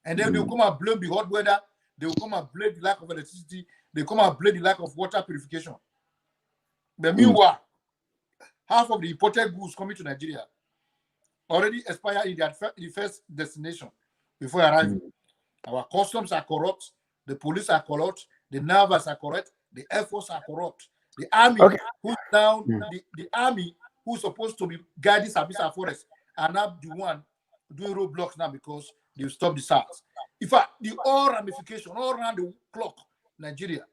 And then they'll come and blame the hot weather. They will come and blame the lack of electricity. They come and blame the lack of water purification. But meanwhile, half of the imported goods coming to Nigeria already expire in the first destination before arriving. Our customs are corrupt. The police are corrupt. The navals are corrupt. The air force are corrupt. The army, who's down, the army who's supposed to be guiding Sambisa Forest, are now the one doing roadblocks now because they stop the SARS. In fact, the all ramification all around the clock, Nigeria,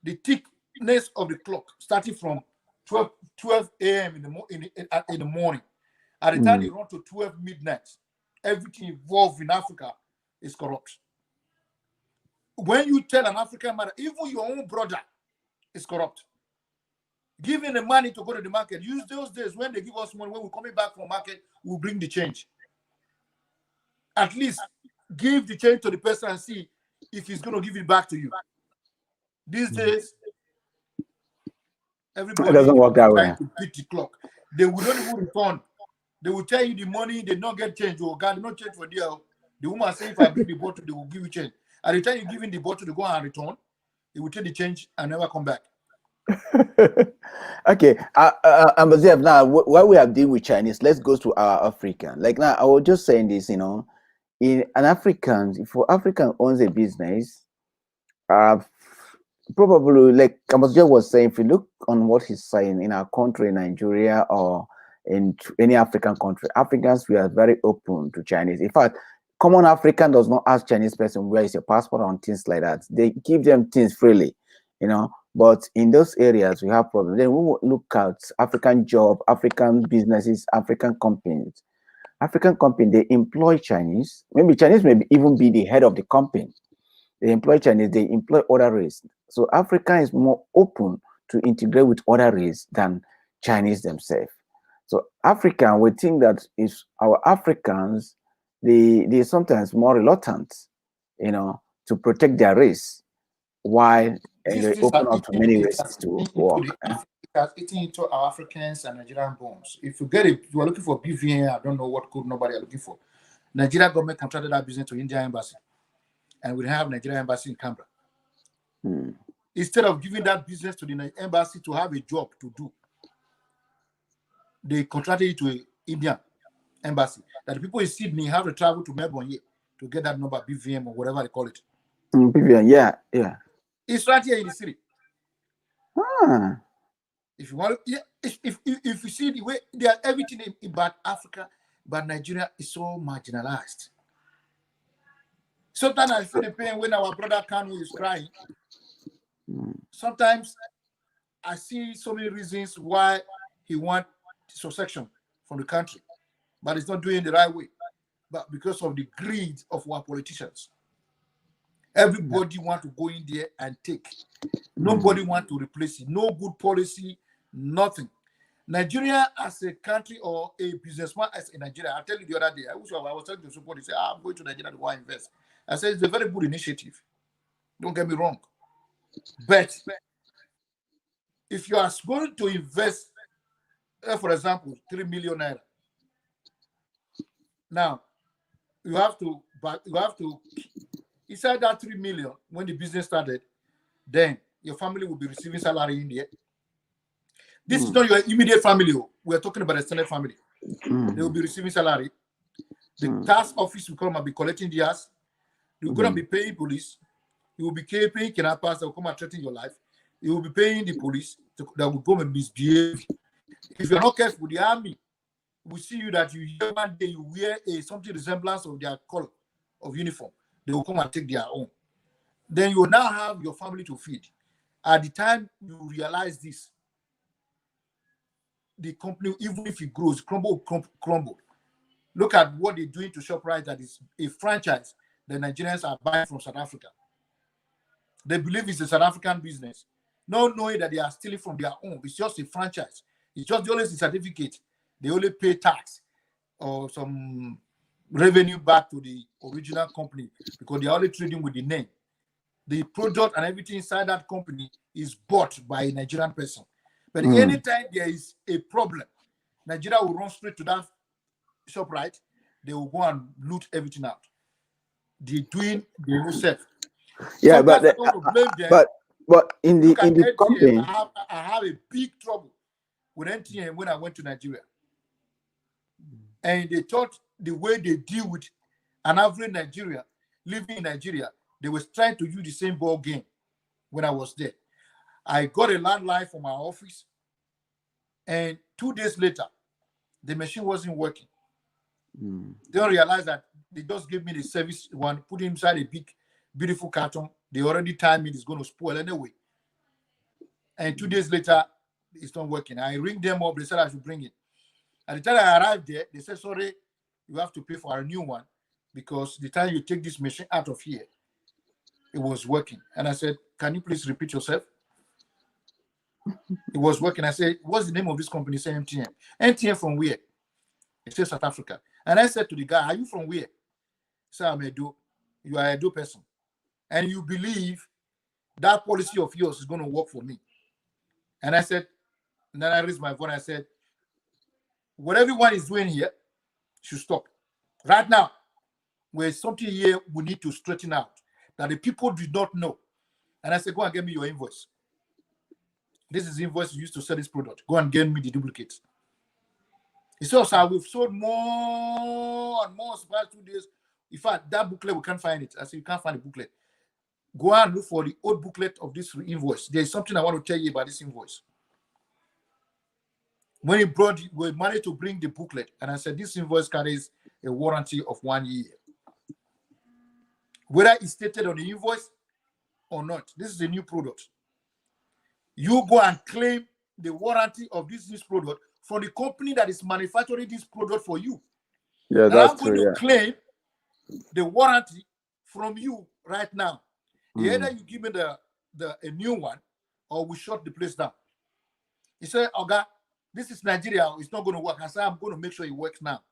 the thickness of the clock, starting from 12 a.m. in the morning, at the time you run to 12 midnight, everything involved in Africa is corrupt. When you tell an African mother, even your own brother is corrupt, giving the money to go to the market, use those days when they give us money, when we're coming back from market, we'll bring the change. At least give the change to the person and see if he's going to give it back to you. These days, everybody doesn't work that way. trying to beat the clock. They will not even return. They will tell you the money, they not get change. Oh, God, not change for deal. The woman say, if I bring the bottle, they will give you change. At the time you give him the bottle to go and return, he will take the change and never come back. Okay, Ambaziev, now what we have dealt with Chinese, let's go to our African. Like now, I was just saying this, in an African, if African owns a business, probably like Ambaziev was saying, if you look on what he's saying in our country, Nigeria, or in any African country, Africans, we are very open to Chinese. In fact, common African does not ask Chinese person where is your passport and things like that. They give them things freely, But in those areas, we have problems. Then we will look at African job, African businesses, African companies. African company, they employ Chinese. Maybe Chinese may even be the head of the company. They employ Chinese, they employ other race. So Africa is more open to integrate with other race than Chinese themselves. So African, we think that if our Africans, they're sometimes more reluctant, to protect their race, while they open up to many races to work. It has eaten into our Africans and Nigerian bones. If you get it, you are looking for BVN, I don't know what code nobody are looking for. Nigeria government contracted that business to India embassy, and we have Nigeria embassy in Canberra. Instead of giving that business to the embassy to have a job to do, they contracted it to an Indian embassy. That the people in Sydney have to travel to Melbourne here to get that number, BVM or whatever they call it. BVM, yeah. It's right here in the city. If you want, if you see the way they are, everything about Africa, but Nigeria is so marginalized. Sometimes I feel the pain when our brother Kanu is crying. Sometimes I see so many reasons why he wants succession from the country, but it's not doing it the right way. But because of the greed of our politicians, everybody wants to go in there and take. Nobody wants to replace it. No good policy, nothing. Nigeria as a country or a businessman as in Nigeria, I tell you the other day, I was telling the support, they say, I'm going to Nigeria to go and invest. I said, it's a very good initiative. Don't get me wrong. But if you are going to invest, for example, 3 million naira, now you have to, inside that 3 million, when the business started, then your family will be receiving salary in there. This is not your immediate family. We're talking about extended family. They will be receiving salary. The tax office will come and be collecting theirs. You're going to be paying police. You will be paying kidnappers that will come and threaten your life. You will be paying the police that will come and misbehave. If you're not careful, the army will see you that you one day you wear something resemblance of their color of uniform. They will come and take their own. Then you will now have your family to feed. At the time you realize this, the company, even if it grows, crumble. Look at what they're doing to ShopRite, that is a franchise the Nigerians are buying from South Africa. They believe it's a South African business, not knowing that they are stealing from their own. It's just a franchise. It's just always a certificate. They only pay tax or some revenue back to the original company because they are only trading with the name. The product and everything inside that company is bought by a Nigerian person. But anytime there is a problem, Nigeria will run straight to that ShopRite they will go and loot everything out. They're doing their own self. Yeah, Sometimes but I don't want to blame them. but in Look the at NTM. company, I have a big trouble with NTM when I went to Nigeria. And they thought the way they deal with an average Nigeria living in Nigeria, they was trying to use the same ball game when I was there. I got a landline from my office, and 2 days later, the machine wasn't working. They don't realize that they just gave me the service one, put it inside a big, beautiful carton. They already timed it, it's going to spoil anyway. And 2 days later, it's not working. I ring them up, they said I should bring it. At the time I arrived there, they said, sorry, you have to pay for a new one because the time you take this machine out of here, it was working. And I said, can you please repeat yourself? It was working. I said, what's the name of this company? He said, MTN. MTN from where? He said, South Africa. And I said to the guy, are you from where? He said, I'm Edo. You are a Edo person. And you believe that policy of yours is going to work for me. And I said, and then I raised my voice and I said, what everyone is doing here should stop. Right now, there's something here we need to straighten out that the people did not know. And I said, go and get me your invoice. This is the invoice you used to sell this product. Go and get me the duplicates. He said, sir, we've sold more and more supplies 2 days. In fact, that booklet, we can't find it. I said, you can't find the booklet. Go and look for the old booklet of this invoice. There's something I want to tell you about this invoice. When he brought, we managed to bring the booklet, and I said, this invoice carries a warranty of 1 year. Whether it's stated on the invoice or not, this is a new product. You go and claim the warranty of this product from the company that is manufacturing this product for you. yeah, And that's I'm going true. to claim the warranty from you right now. Either you give me a new one or we shut the place down. He said, Oga, this is Nigeria. It's not going to work. I said, I'm going to make sure it works now.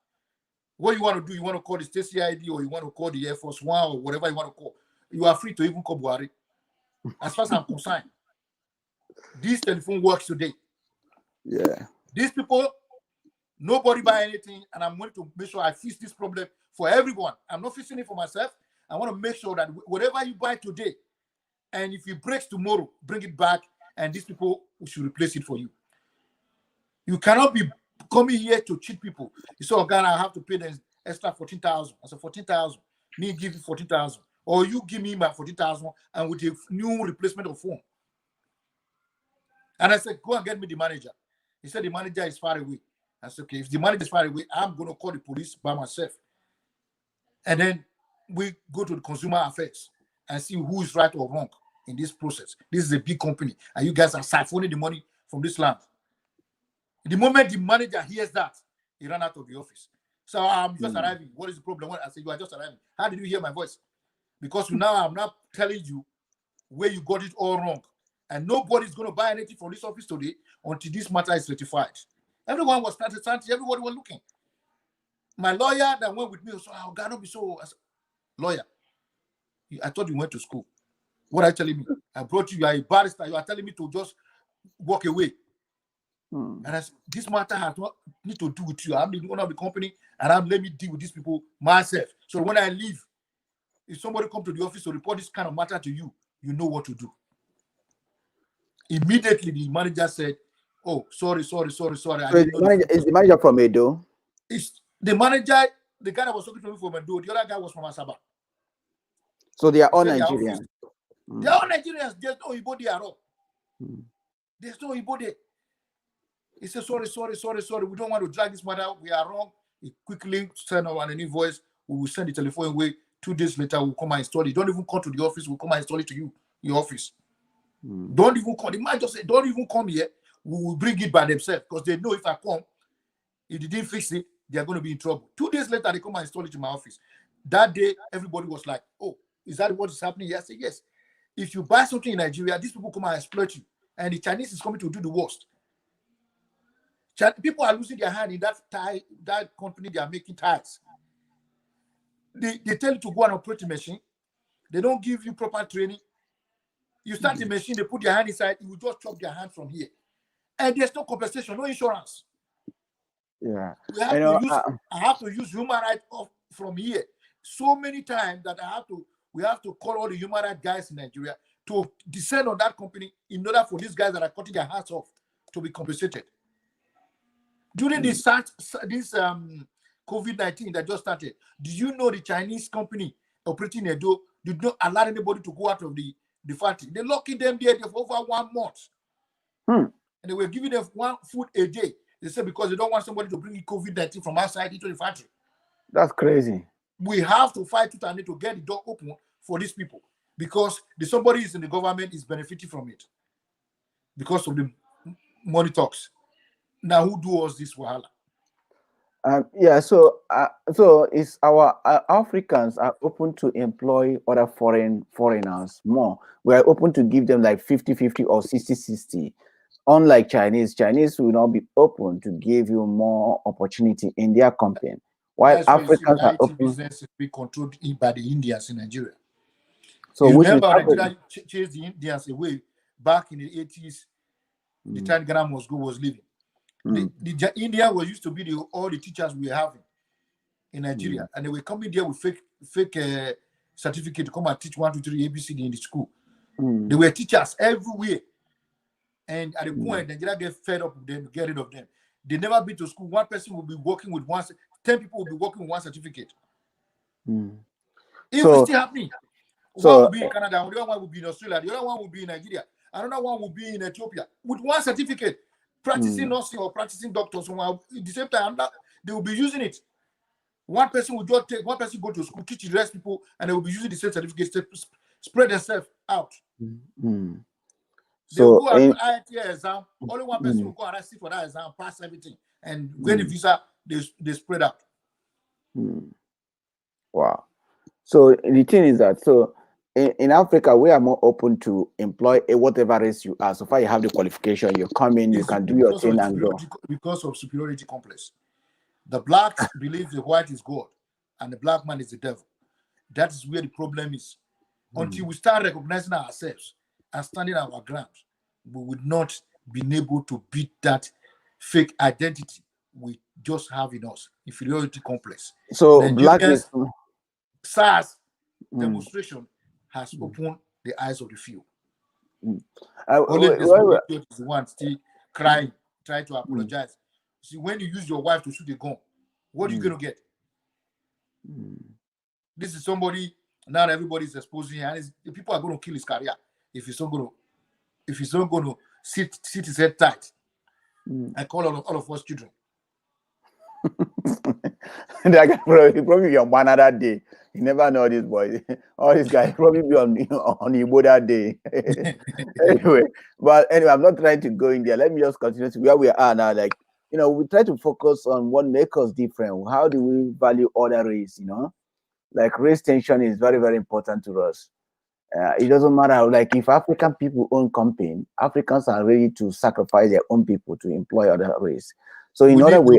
What you want to do, you want to call the state CID or you want to call the Air Force One or whatever you want to call. You are free to even call Buhari. As far as I'm concerned, this telephone works today. Yeah. These people, nobody buy anything, and I'm going to make sure I fix this problem for everyone. I'm not fixing it for myself. I want to make sure that whatever you buy today, and if it breaks tomorrow, bring it back, and these people should replace it for you. You cannot be coming here to cheat people. You say, oh, God, I have to pay them extra 14,000. I said, 14,000. Me give you 14,000. Or you give me my 14,000 and with a new replacement of phone. And I said, go and get me the manager. He said, the manager is far away. I said, okay, if the manager is far away, I'm going to call the police by myself. And then we go to the consumer affairs and see who is right or wrong in this process. This is a big company, and you guys are siphoning the money from this land. The moment the manager hears that, he ran out of the office. So I'm just arriving. What is the problem? I said, you are just arriving. How did you hear my voice? Because now I'm not telling you where you got it all wrong. And nobody's going to buy anything from this office today until this matter is rectified. Everyone was starting, everybody was looking. My lawyer that went with me was, oh, God, don't be so. I said, lawyer, I thought you went to school. What are you telling me? I brought you, you are a barrister. You are telling me to just walk away. And I said, this matter has not need to do with you. I'm the owner of the company, and let me deal with these people myself. So when I leave, if somebody come to the office to report this kind of matter to you, you know what to do. Immediately, the manager said, oh, sorry. So is the manager from Edo? It's the manager, the guy that was talking to me from Edo, the other guy was from Asaba. So they are all Nigerians. They are all Nigerians. There's no Igbo there at all. There's no Igbo there. He said, sorry. We don't want to drag this matter. We are wrong. He quickly sent out an invoice. We will send the telephone away. 2 days later, we'll come and install it. Don't even come to the office. We'll come and install it to you, your office. Don't even come. The man just said, don't even come here. We will bring it by themselves because they know if I come, if they didn't fix it, they are going to be in trouble. 2 days later, they come and install it in my office. That day, everybody was like, oh, is that what is happening here? I said, yes. If you buy something in Nigeria, these people come and exploit you. And the Chinese is coming to do the worst. People are losing their hand in that company. They are making tires. They tell you to go and operate the machine. They don't give you proper training. You start the machine, they put their hand inside, you will just chop their hand from here. And there's no compensation, no insurance. Yeah. We have You to know, use. I have to use human rights from here so many times that we have to call all the human rights guys in Nigeria to descend on that company in order for these guys that are cutting their hands off to be compensated. During this COVID-19 that just started, did you know the Chinese company operating in Edo did not allow anybody to go out of the factory? They locked them there for over 1 month. And they were giving them one food a day. They said because they don't want somebody to bring COVID-19 from outside into the factory. That's crazy. We have to fight to get the door open for these people because somebody is in the government is benefiting from it because of the money talks. Now, who do us this wahala? Yeah, so it's our Africans are open to employ other foreigners more. We are open to give them like 50-50 or 60-60. Unlike Chinese will not be open to give you more opportunity in their company. While That's why you see Africans the are IT open. business is being controlled by the Indians in Nigeria. So You which means remember Africa, Nigeria chased the Indians away back in the 80s, the time Ghana was leaving. The India was used to be all the teachers we were having in Nigeria, and they were coming there with fake certificate to come and teach 1, 2, 3 ABCD in the school. They were teachers everywhere, and at the point Nigeria get fed up with them, get rid of them. They never been to school. One person will be working with 10 people will be working with one certificate. It will still happening. One will be in Canada, the other one will be in Australia, the other one will be in Nigeria, another one will be in Ethiopia with one certificate, practicing nursing or practicing doctors. At the same time, they will be using it. One person will just take, one person go to school, teach the rest people, and they will be using the same certificates to spread themselves out. They will go and do IELTS exam. Only one person will go and sit for that exam, pass everything, and when the visa, they spread out. Wow. So the thing is that in Africa we are more open to employ whatever race you are. So far you have the qualification, you come in, you can do your thing and go. Because of superiority complex. The blacks believe the white is God and the black man is the devil. That is where the problem is. Until we start recognizing ourselves and standing our ground, we would not be able to beat that fake identity we just have in us, inferiority complex. So Nigerians, black is SARS demonstration has opened the eyes of the few. Only this is the one still crying, trying to apologize. See, when you use your wife to shoot a gun, what are you going to get? This is somebody, not everybody's exposing him, and the people are going to kill his career if he's not going to sit his head tight and call all of us children. That guy probably be on another day. You never know this boy. All these guys probably be on Igbo that day. Anyway, I'm not trying to go in there. Let me just continue to where we are now. Like, we try to focus on what makes us different. How do we value other race? Like race tension is very, very important to us. It doesn't matter. Like if African people own company, Africans are ready to sacrifice their own people to employ other race. So in other way,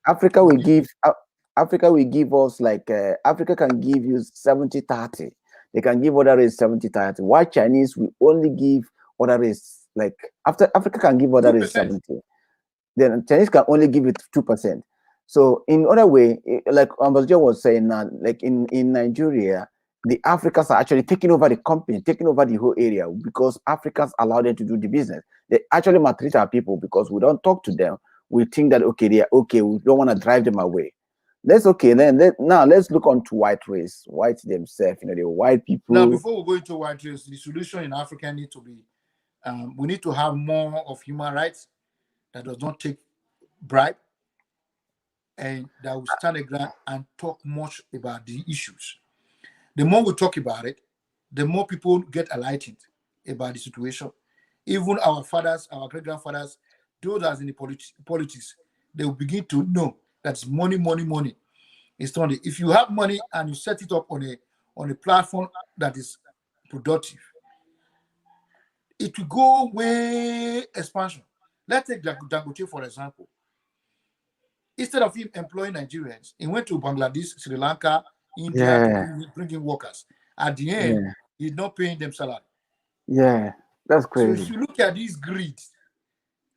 Africa will give us like Africa can give you 70-30. They can give other race 70-30. Why Chinese will only give other race like after Africa can give other race 70. Then Chinese can only give it 2%. So in other way, like Ambassador was saying now, like in Nigeria, the Africans are actually taking over the company, taking over the whole area because Africans allow them to do the business. They actually maltreat our people because we don't talk to them. We think that okay, they are okay. We don't want to drive them away. That's okay. Now let's look on to white race, white themselves. The white people. Now, before we go into white race, the solution in Africa need to be, we need to have more of human rights that does not take bribe, and that will stand a ground and talk much about the issues. The more we talk about it, the more people get enlightened about the situation. Even our fathers, our great-grandfathers, those that are in the politics, they will begin to know that money, money, money. It's not. If you have money and you set it up on a platform that is productive, it will go way expansion. Let's take Dangote, for example. Instead of him employing Nigerians, he went to Bangladesh, Sri Lanka, India to bring in workers. At the end, he's not paying them salary. Yeah, that's crazy. So if you look at this greed,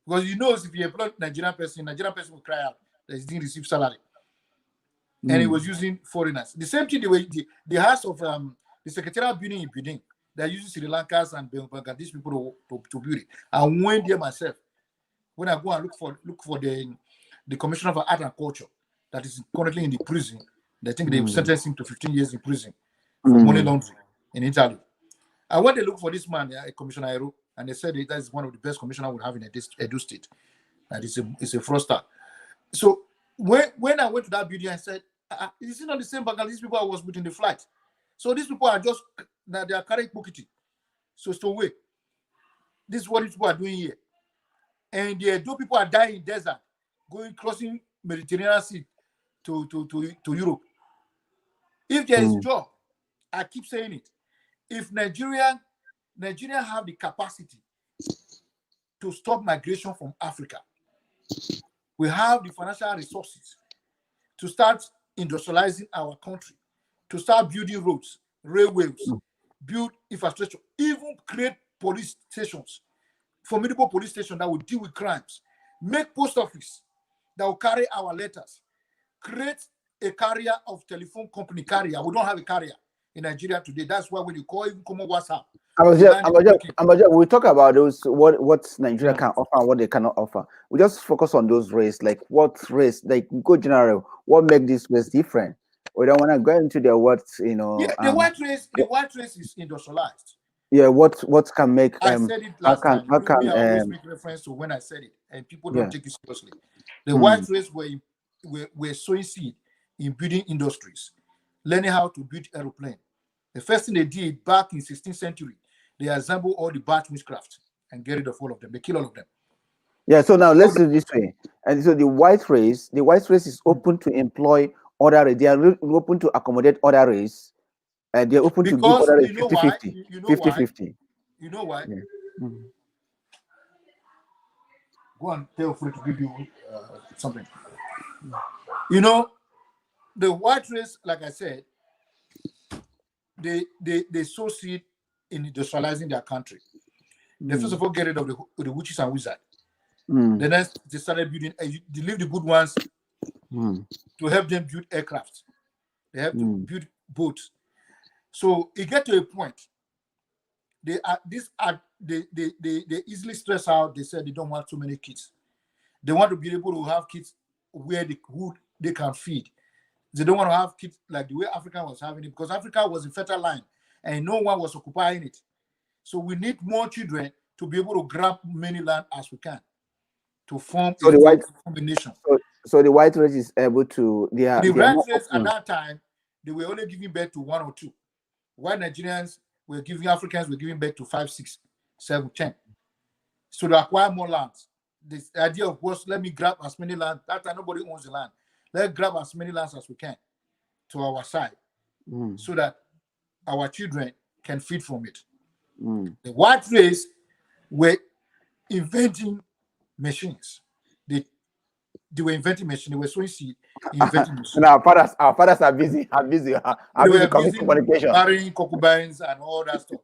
because if you employ Nigerian person will cry out that he didn't receive salary. And he was using foreigners. The same thing, the house of the secretarial building in Benin, they're using Sri Lankas and Bangladesh people to build it. I went there myself. When I go and look for the Commissioner for Art and Culture that is currently in the prison, they think they've sentenced him to 15 years in prison for money laundering in Italy. I went to look for this man, Commissioner Aero, and they said that is one of the best commissioners we have in Edo State. And it's a fraudster. So when I went to that building, I said, is it not the same Bangladeshi people I was with in the flight? So these people are just, they are carrying bukiti. So wait, this is what these people are doing here. And the Edo people are dying in desert, crossing Mediterranean Sea to Europe. If there is job, I keep saying it. If Nigeria have the capacity to stop migration from Africa, we have the financial resources to start industrializing our country, to start building roads, railways, build infrastructure, even create police stations, formidable police stations that will deal with crimes, make post office that will carry our letters, create a carrier of telephone company carrier. We don't have a carrier in Nigeria today. That's why when you call, even come on WhatsApp. We talk about those what Nigeria can offer and what they cannot offer. We just focus on those race, like what race, like go general, what make this race different. We don't want to go into the what the white race is industrialized. Yeah, what can make I said it last time. I always make reference to when I said it, and people don't take it seriously. The white race were sowing seed in building industries, learning how to build aeroplane. The first thing they did back in 16th century, they assembled all the batch witchcraft and get rid of all of them. They kill all of them. Yeah, so now let's do it this way. And so the white race is open to employ other race. They are open to accommodate other race. And they're open to give other race 50-50. 50-50. You know why? Go and tell Free to give you something. You know, the white race, like I said, they sow seed in industrializing their country. They first of all get rid of the witches and wizards. Then they started building. They leave the good ones to help them build aircraft. They have to build boats. So it get to a point. They easily stress out. They said they don't want too many kids. They want to be able to have kids where they can feed. They don't want to have kids like the way Africa was having it, because Africa was a fertile land and no one was occupying it. So we need more children to be able to grab many land as we can to form a nation. So the white race is able to. The white race at that time, they were only giving birth to 1 or 2. White Nigerians were giving Africans were giving birth to 5, 6, 7, 10. So they acquire more lands. This idea of course, let me grab as many land. That time nobody owns the land. Let's grab as many lands as we can to our side, so that our children can feed from it. The white race were inventing machines. They were inventing machines. They were sowing seed, inventing machines. And our fathers are busy. They were busy communication, marrying concubines and all that stuff.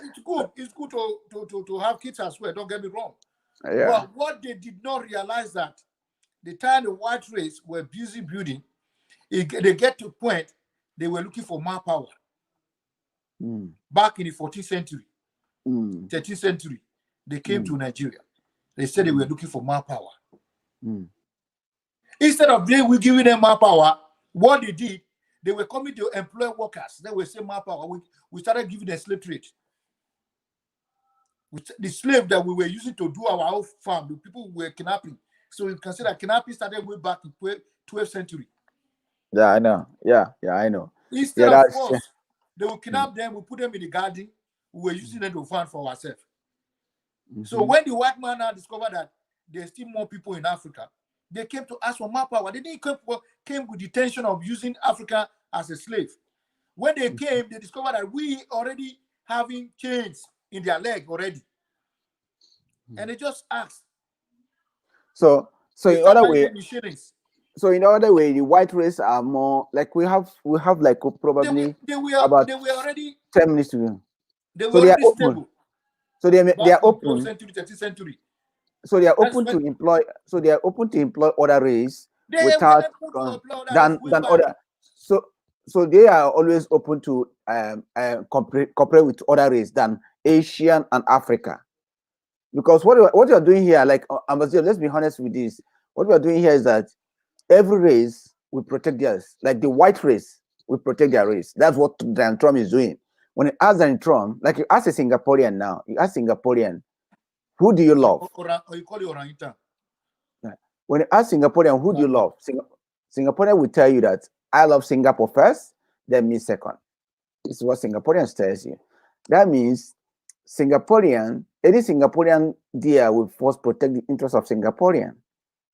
It's good. It's good to have kids as well. Don't get me wrong. Yeah. But what they did not realize that the time the white race were busy building, they get to a point they were looking for manpower. Back in the 14th century, 13th century, they came to Nigeria. They said they were looking for manpower. Instead of giving them manpower, what they did, they were coming to employ workers. They were saying manpower. We started giving them slave trade. The slave that we were using to do our own farm, the people were kidnapping. So you can say that kidnapping started way back in 12th century. Yeah, I know. Yeah, I know. Instead of force, they will kidnap them, we put them in the garden, we were using them to farm for ourselves. So when the white man now discovered that there's still more people in Africa, they came to ask for manpower. They didn't came with the intention of using Africa as a slave. When they came, they discovered that we already having chains in their leg already. And they just asked. So in other way, the white race are more like we have like probably they were already 10 minutes to go. They were already open. stable. So they are open. 12th century, 13th century. So they are open to employ. So they are open to employ other race, They were without able to employ other race than way back. other. So they are always open to cooperate with other race than Asian and Africa. Because what you are doing here, like Ambassador, let's be honest with this. What we are doing here is that every race will protect theirs. Like the white race will protect their race. That's what Donald Trump is doing. When you ask Donald Trump, like you ask a Singaporean now, you ask Singaporean, who do you love? Or you call it orangutan. When you ask Singaporean, who do you love? Singaporean will tell you that I love Singapore first, then me second. This is what Singaporeans tells you. That means any Singaporean there will first protect the interests of Singaporean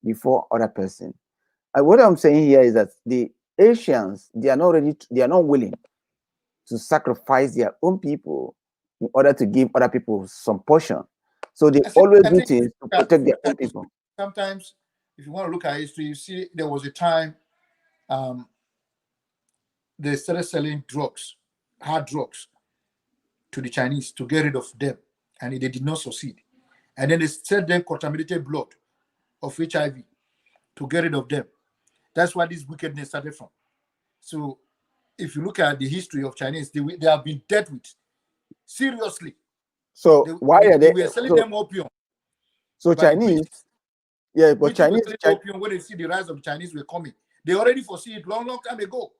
before other person. And what I'm saying here is that the Asians, they are not willing to sacrifice their own people in order to give other people some portion. So they always do things to protect their own people. Sometimes, if you want to look at history, you see there was a time they started selling drugs, hard drugs, to the Chinese to get rid of them, and they did not succeed. And then they sent them contaminated blood of HIV to get rid of them. That's why this wickedness started from. So, if you look at the history of Chinese, they have been dealt with seriously. So why are they? We are selling them opium. So Chinese, yeah, but Chinese opium when they see the rise of the Chinese were coming, they already foresee it long time ago.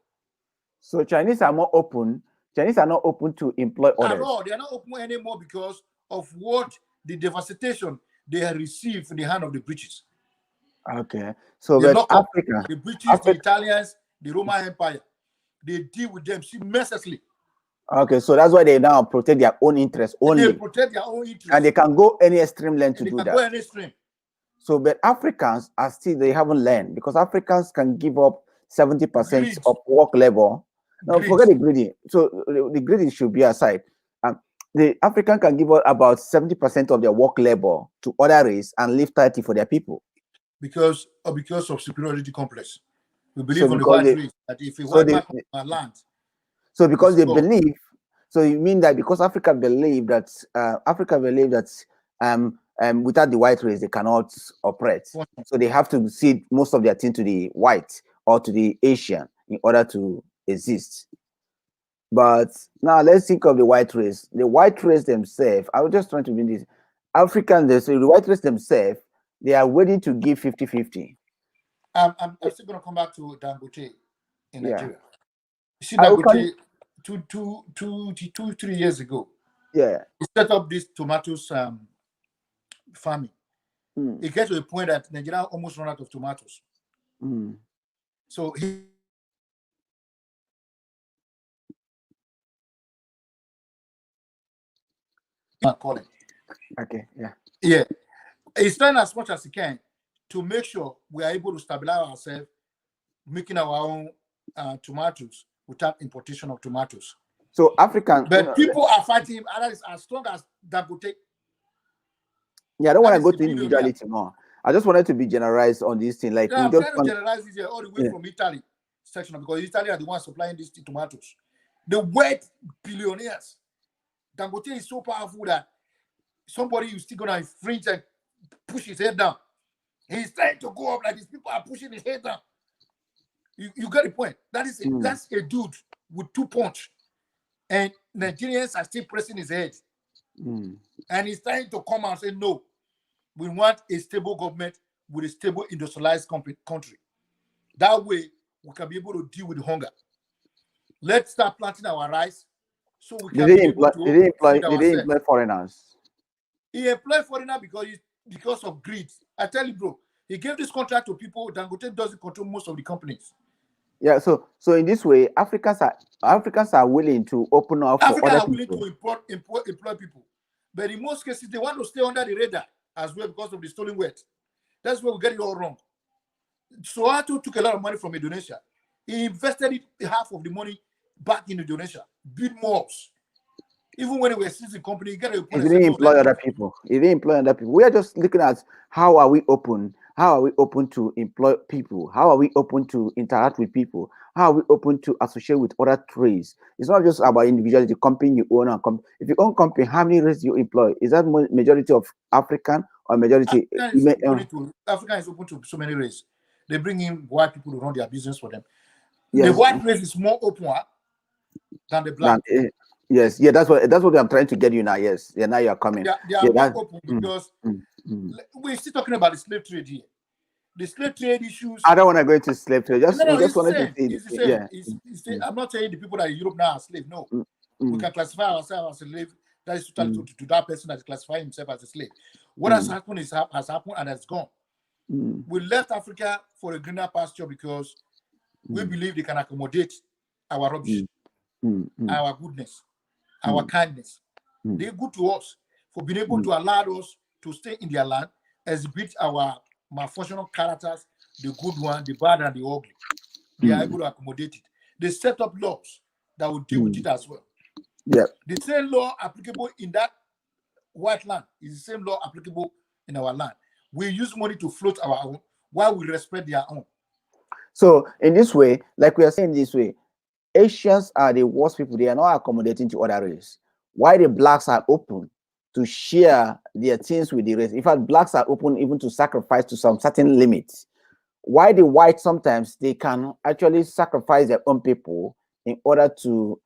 So Chinese are more open. Chinese are not open to employ others. At all, they are not open anymore because of what the devastation they have received from the hand of the British. Okay, so but Africa, the British, the Italians, the Roman Empire, they deal with them mercilessly. Okay, so that's why they now protect their own interests only. They protect their own interests, and they can go any extreme length to do that. Go any extreme. So, but Africans are still, they haven't learned, because Africans can give up 70% of work level. No, forget the greedy. So the greedy should be aside. The African can give up about 70% of their work labor to other race and leave 30 for their people. Because of superiority complex. We believe on the white race that if a white man comes on land. So because they believe, so you mean that because Africa believe that without the white race they cannot operate. So they have to cede most of their thing to the white or to the Asian in order to exist. But now let's think of the white race. The white race themselves, I was just trying to mean this. Africans, so the white race themselves, they are willing to give 50-50. I'm still going to come back to Dangote in Nigeria. You see, Dangote 3 years ago, he set up this tomatoes farming. It gets to the point that Nigeria almost run out of tomatoes. So he calling. Okay, yeah. He's trying as much as he can to make sure we are able to stabilize ourselves, making our own tomatoes without importation of tomatoes. So African, but people are fighting him as strong as Dangote. Yeah, I don't want to go to individuality more. I just wanted to be generalized on this thing. Like, I'm trying to generalize this here all the way from Italy section, because Italy are the ones supplying these tomatoes. The wet billionaires. Dangote is so powerful that somebody is still gonna infringe and push his head down. He's trying to go up like these people are pushing his head down. You get the point. That's a dude with 2 punch, and Nigerians are still pressing his head. And he's trying to come out and say, no, we want a stable government with a stable industrialized country. That way, we can be able to deal with hunger. Let's start planting our rice so we can be able to feed ourselves. Did they employ foreigners? He employed foreigners because of greed. I tell you, bro, he gave this contract to people. Dangote doesn't control most of the companies. Yeah, so in this way, Africans are willing to open up for other people. Willing to employ people. But in most cases, they want to stay under the radar as well because of the stolen wealth. That's where we get it all wrong. Soato took a lot of money from Indonesia. He invested half of the money back in Indonesia, build malls. Even when we were seizing company, he didn't employ other people. He didn't employ other people. We are just looking at how are we open? How are we open to employ people? How are we open to interact with people? How are we open to associate with other trades? It's not just about individuality, company you own. If you own company, how many races you employ? Is that majority of African or majority? African is open to so many races. They bring in white people to run their business for them. The Yes. white race is more open than the black. Yes. Yeah. That's what I'm trying to get you now. Yes. Yeah. Now you are coming. They are Yeah. more open because Mm, mm. we're still talking about the slave trade here. The slave trade issues. I don't want to go into slave trade. No, We just it's the wanted to same. see. It's the same. Yeah. I'm not saying the people that are in Europe now are slaves. No, we can classify ourselves as a slave. That is totally to that person that is classifying himself as a slave. What has happened has happened and has gone. We left Africa for a greener pasture because we believe they can accommodate our rubbish, our goodness, our kindness. They're good to us for being able to allow us to stay in their land, exhibit our malfunctional characters, the good one, the bad, and the ugly. They are able to accommodate it. They set up laws that will deal with it as well. Yeah. The same law applicable in that white land is the same law applicable in our land. We use money to float our own while we respect their own. So in this way, like we are saying this way, Asians are the worst people. They are not accommodating to other race. Why the blacks are open to share their things with the race. In fact, blacks are open even to sacrifice to some certain limits. Why the whites sometimes they can actually sacrifice their own people in order to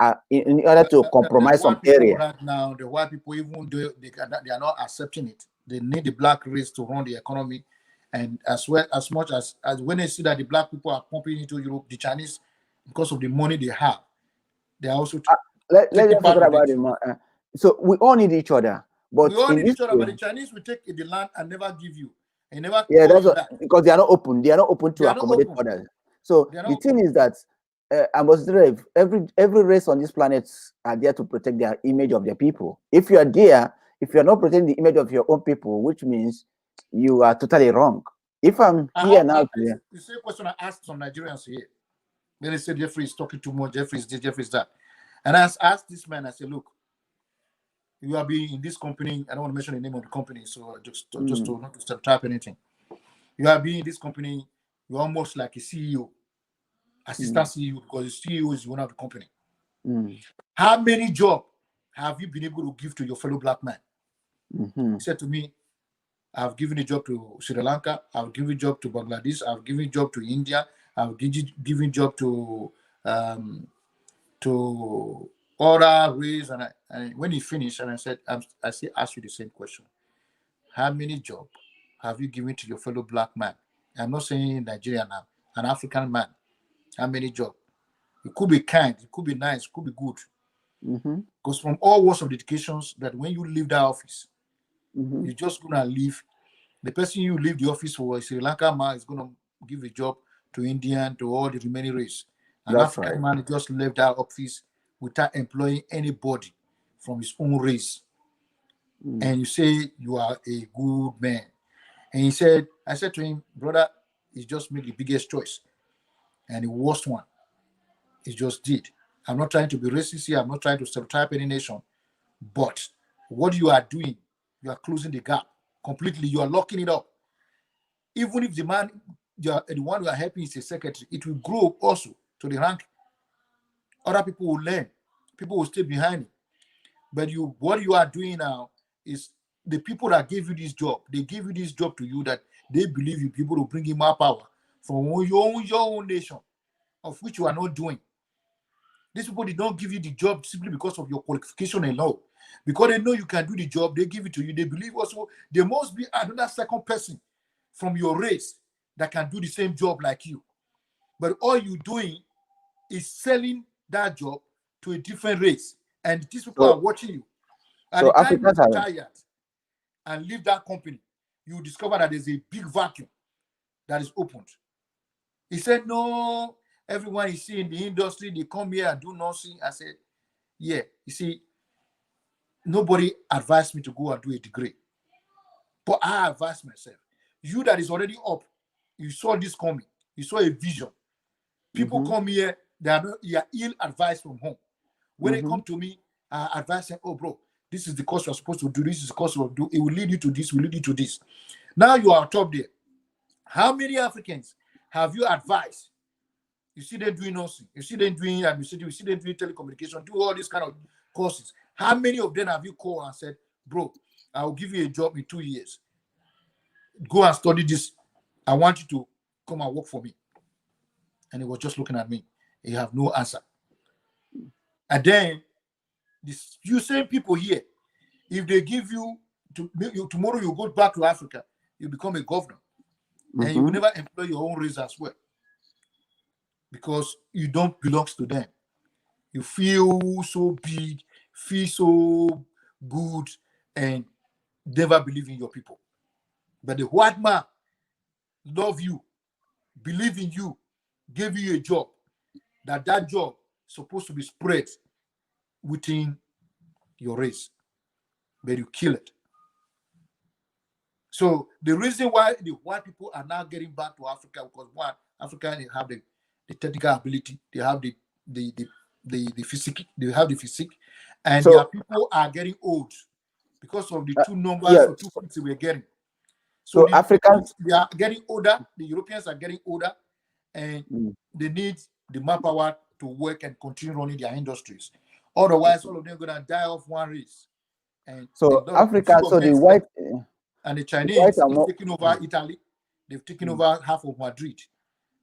compromise some area. Right now, the white people, even though they are not accepting it, they need the black race to run the economy. And as much as when they see that the black people are pumping into Europe, the Chinese, because of the money they have, they are also let's taking part forget of about it. So we all need each other. But we all need each other, but the Chinese will take the land and never give you. And never that's what, because they are not open. They are not open to accommodate others. So the thing is that every race on this planet are there to protect their image of their people. If you are there, if you are not protecting the image of your own people, which means you are totally wrong. If I'm here now, the same question I asked some Nigerians here. Then they said Jeffrey is talking too much. Jeffrey is this, Jeffrey is that. And I asked this man. I said, look, you are being in this company. I don't want to mention the name of the company, so just to not to type anything. You are being in this company. You're almost like a CEO, assistant CEO, because the CEO is one of the company. How many jobs have you been able to give to your fellow black man? He said to me, I've given a job to Sri Lanka, I've given a job to Bangladesh, I've given a job to India, I've given a job to other race. And when he finished, and I said, I still ask you the same question. How many jobs have you given to your fellow black man? I'm not saying Nigeria now, an African man. How many jobs? It could be kind, it could be nice, it could be good. Because from all walks of educations, that when you leave that office, you're just gonna leave. The person you leave the office for, a Sri Lanka man, is gonna give a job to Indian, to all the remaining race. An African man just left that office without employing anybody from his own race. And you say you are a good man. And he said, I said to him, brother, he just made the biggest choice. And the worst one, he just did. I'm not trying to be racist here. I'm not trying to stereotype any nation. But what you are doing, you are closing the gap completely. You are locking it up. Even if the man, the one you are helping is a secretary, it will grow also to the rank. Other people will learn. People will stay behind it. But what you are doing now is the people that gave you this job, they give you this job to you that they believe you people will bring in more power from your own nation, of which you are not doing. These people, they don't give you the job simply because of your qualification alone. Because they know you can do the job, they give it to you. They believe also there must be another second person from your race that can do the same job like you. But all you're doing is selling that job to a different race. And these people are watching you. At the time you retire and leave that company, you discover that there's a big vacuum that is opened. He said, no, everyone is seeing the industry, they come here and do nothing. I said, yeah, you see, nobody advised me to go and do a degree. But I advised myself. You that is already up, you saw this coming, you saw a vision. People come here, they are ill advised from home. When they come to me, I advise them, oh, bro, this is the course you're supposed to do, this is the course you'll do, it will lead you to this, will lead you to this. Now you are top there. How many Africans have you advised? You see them doing nothing. You see them doing administrative, you see them doing telecommunication, do all these kind of courses. How many of them have you called and said, bro, I will give you a job in 2 years. Go and study this. I want you to come and work for me. And he was just looking at me. He have no answer. And then you same people here, if they give you tomorrow, you go back to Africa, you become a governor, and you will never employ your own race as well, because you don't belong to them. You feel so big, feel so good, and never believe in your people. But the white man love you, believe in you, gave you a job, that job supposed to be spread within your race, but you kill it. So the reason why the white people are now getting back to Africa, because one, Africa, they have the technical ability, they have the physique, they have the physique, and So- their people are getting old because of the two numbers or two things we're getting. So Africans, they are getting older, the Europeans are getting older, and they need the manpower to work and continue running their industries. Otherwise, all of them are going to die off one race. And so the Africa, so the white, and the Chinese are is more- taking over Italy. They've taken over half of Madrid,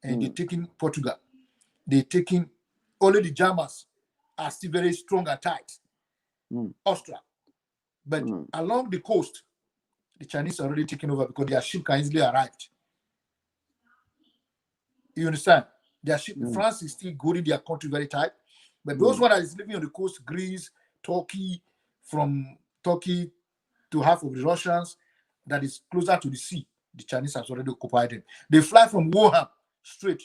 and they're taking Portugal. They're taking only the Germans are still very strong and tight. Austria, but along the coast, the Chinese are already taking over because their ship can easily arrive. You understand? Their ship, France is still holding their country very tight, but those one that is living on the coast, Greece, Turkey, from Turkey to half of the Russians, that is closer to the sea, the Chinese have already occupied them. They fly from Wuhan straight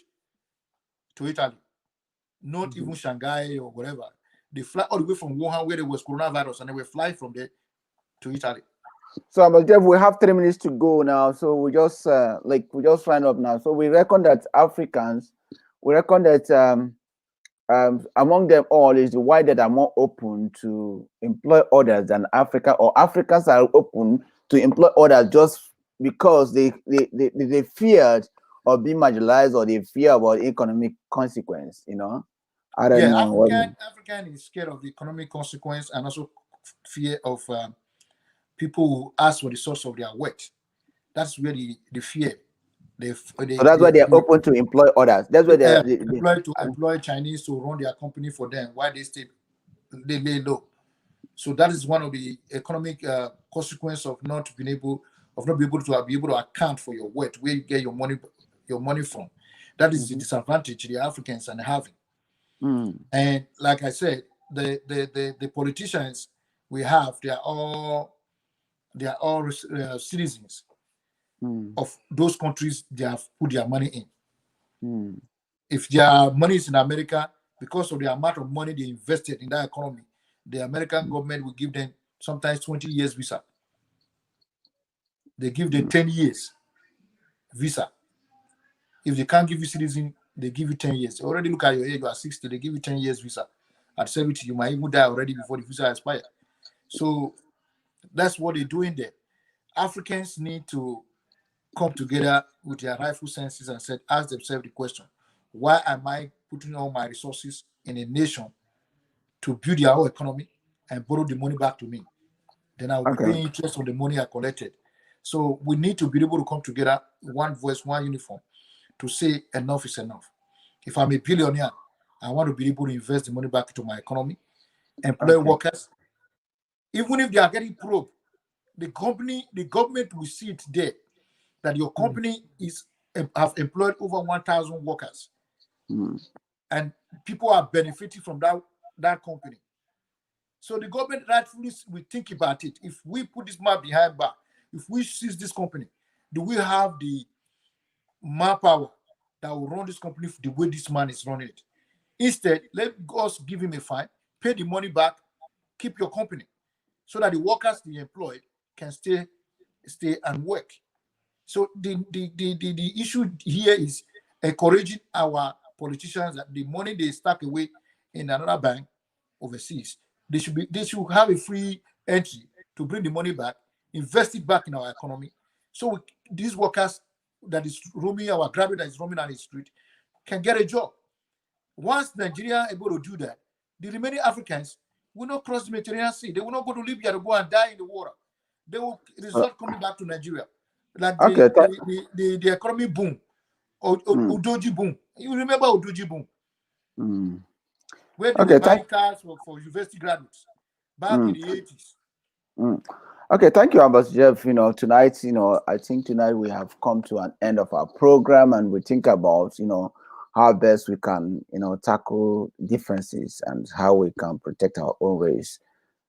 to Italy, not even Shanghai or whatever. They fly all the way from Wuhan, where there was coronavirus, and they were flying from there to Italy. So, Jeff, we have 3 minutes to go now. So we just round up now. So we reckon that Africans, among them all is the white that are more open to employ others than Africa, or Africans are open to employ others just because they feared or being marginalized, or they fear about economic consequence. I don't know. African is scared of the economic consequence and also fear of people who ask for the source of their wealth. That's where the fear. So that's why they're open to employ others. That's why they're employ Chinese to run their company for them while they lay low. So that is one of the economic consequence of not being able to account for your wealth, where you get your money from. That is the disadvantage the Africans are having. And like I said, the politicians we have, they are all citizens of those countries they have put their money in. If their money is in America, because of the amount of money they invested in that economy, the American government will give them sometimes 20 years visa. They give them 10 years visa. If they can't give you citizen, they give you 10 years. They already look at your age, you are 60, they give you 10 years visa. At 70, you might even die already before the visa expires. So that's what they're doing there. Africans need to come together with their rightful senses and ask themselves the question, why am I putting all my resources in a nation to build their own economy and borrow the money back to me? Then I will be paying interest on the money I collected. So we need to be able to come together, one voice, one uniform, to say enough is enough. If I'm a billionaire, I want to be able to invest the money back into my economy, employ workers. Even if they are getting probed, the government will see it there that your company have employed over 1,000 workers, and people are benefiting from that company. So the government rightfully will think about it. If we put this man behind bar, if we seize this company, do we have the manpower that will run this company the way this man is running it? Instead, let us give him a fine, pay the money back, keep your company, so that the workers they employed can stay and work. So the issue here is encouraging our politicians that the money they stack away in another bank overseas, they should have a free entry to bring the money back, invest it back in our economy. So these workers that is roaming, our graduate that is roaming on the street, can get a job. Once Nigeria are able to do that, the remaining Africans will not cross the Mediterranean Sea. They will not go to Libya to go and die in the water. They will result coming back to Nigeria. Like the economy boom Udoji Boom. You remember Udoji Boom? Mm. Where they were Okay, buying cars for university graduates back in the 80s. Okay, thank you, Ambassador Jeff. Tonight, I think tonight we have come to an end of our program, and we think about, how best we can, tackle differences and how we can protect our own race,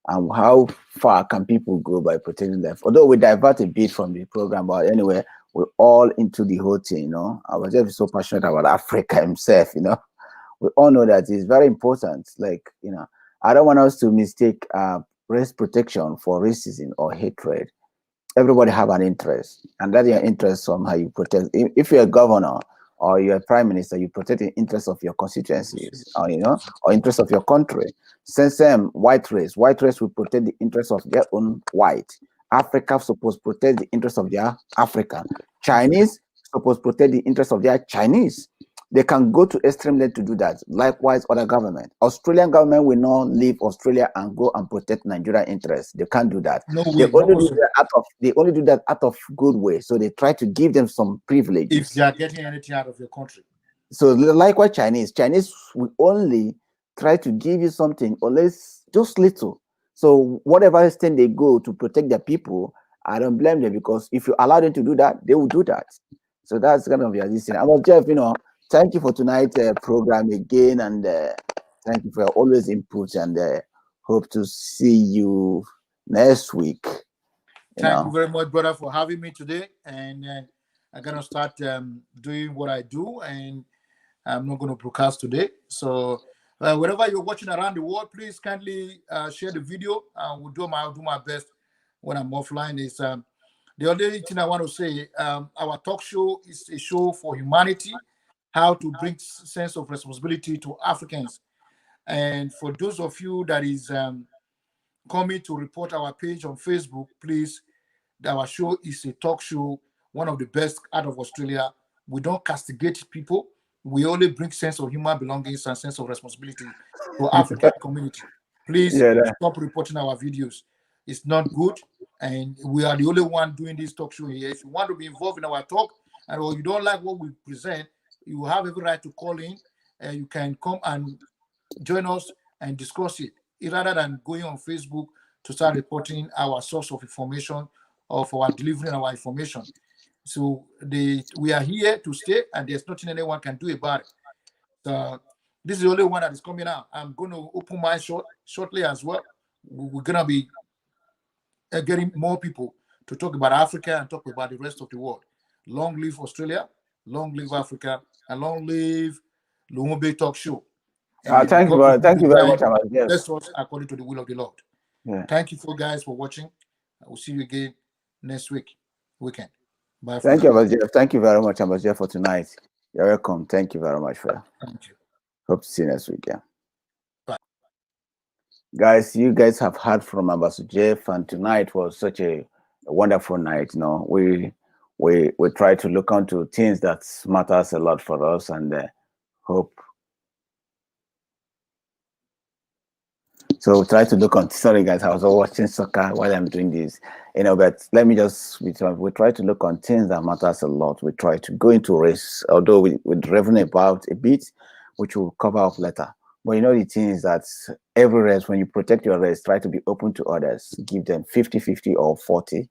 and how far can people go by protecting them. Although we divert a bit from the program, but anyway, we're all into the whole thing. Ambassador Jeff is so passionate about Africa himself. We all know that it's very important. Like, I don't want us to mistake race protection for racism or hatred. Everybody have an interest, and that your interest somehow you protect. If you're a governor or you're a prime minister, you protect the interest of your constituencies, or interest of your country. Same white race will protect the interest of their own white. Africa supposed to protect the interest of their African. Chinese supposed to protect the interest of their Chinese. They can go to extreme length to do that. Likewise, other government. Australian government will not leave Australia and go and protect Nigerian interests. They can't do that. No They way, only no do that out of good way. So they try to give them some privileges. If they are getting anything out of your country. So likewise, Chinese will only try to give you something, unless just little. So whatever extent they go to protect their people, I don't blame them, because if you allow them to do that, they will do that. So that's kind of your this thing. About Jeff, thank you for tonight's program again, and thank you for your always input, and hope to see you next week. Thank you very much, brother, for having me today. And I'm going to start doing what I do, and I'm not going to broadcast today. So wherever you're watching around the world, please kindly share the video. I'll do my best when I'm offline. Is the only thing I want to say, our talk show is a show for humanity, how to bring sense of responsibility to Africans. And for those of you that is coming to report our page on Facebook, please, our show is a talk show, one of the best out of Australia. We don't castigate people. We only bring sense of human belongings and sense of responsibility to African community. Please stop reporting our videos. It's not good. And we are the only one doing this talk show here. If you want to be involved in our talk, and or you don't like what we present, you have every right to call in, and you can come and join us and discuss it, rather than going on Facebook to start reporting our source of information or for our delivering our information. So we are here to stay, and there's nothing anyone can do about it. So this is the only one that is coming out. I'm going to open mine shortly as well. We're going to be getting more people to talk about Africa and talk about the rest of the world. Long live Australia, long live Africa, and long live Lumumbe Talk Show. And thank you very much, Ambassador. Bless us according to the will of the Lord. Yeah. Thank you guys for watching. I will see you again next weekend. Bye. Thank you, Ambassador. Thank you very much, Ambassador, for tonight. You're welcome. Thank you very much for that. Thank you. Hope to see you next week. Yeah. Bye. Guys, you guys have heard from Ambassador Jeff, and tonight was such a wonderful night. We try to look onto things that matters a lot for us, and hope. So try to look on. Sorry, guys, I was watching soccer while I'm doing this. But let me just. We try to look on things that matters a lot. We try to go into race, although we're driven about a bit, which we'll cover up later. But the thing is that every race, when you protect your race, try to be open to others. Give them 50-50 or 40-50.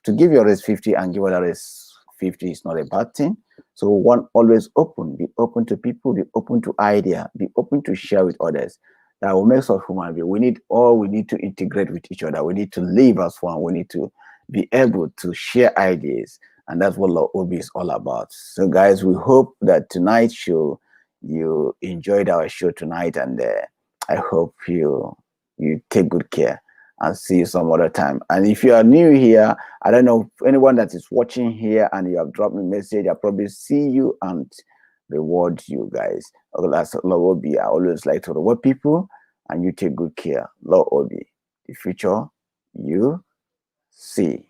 To give your race 50 and give other race 50 is not a bad thing. So one, always open. Be open to people. Be open to idea. Be open to share with others. That will make us human beings. We need to integrate with each other. We need to live as one. We need to be able to share ideas. And that's what Law Obi is all about. So guys, we hope that tonight's show, you enjoyed our show tonight, and I hope you take good care, and see you some other time. And if you are new here, I don't know anyone that is watching here and you have dropped me a message, I'll probably see you and reward you guys. That's Law Obi. I always like to reward people, and you take good care. Law Obi, the future you see.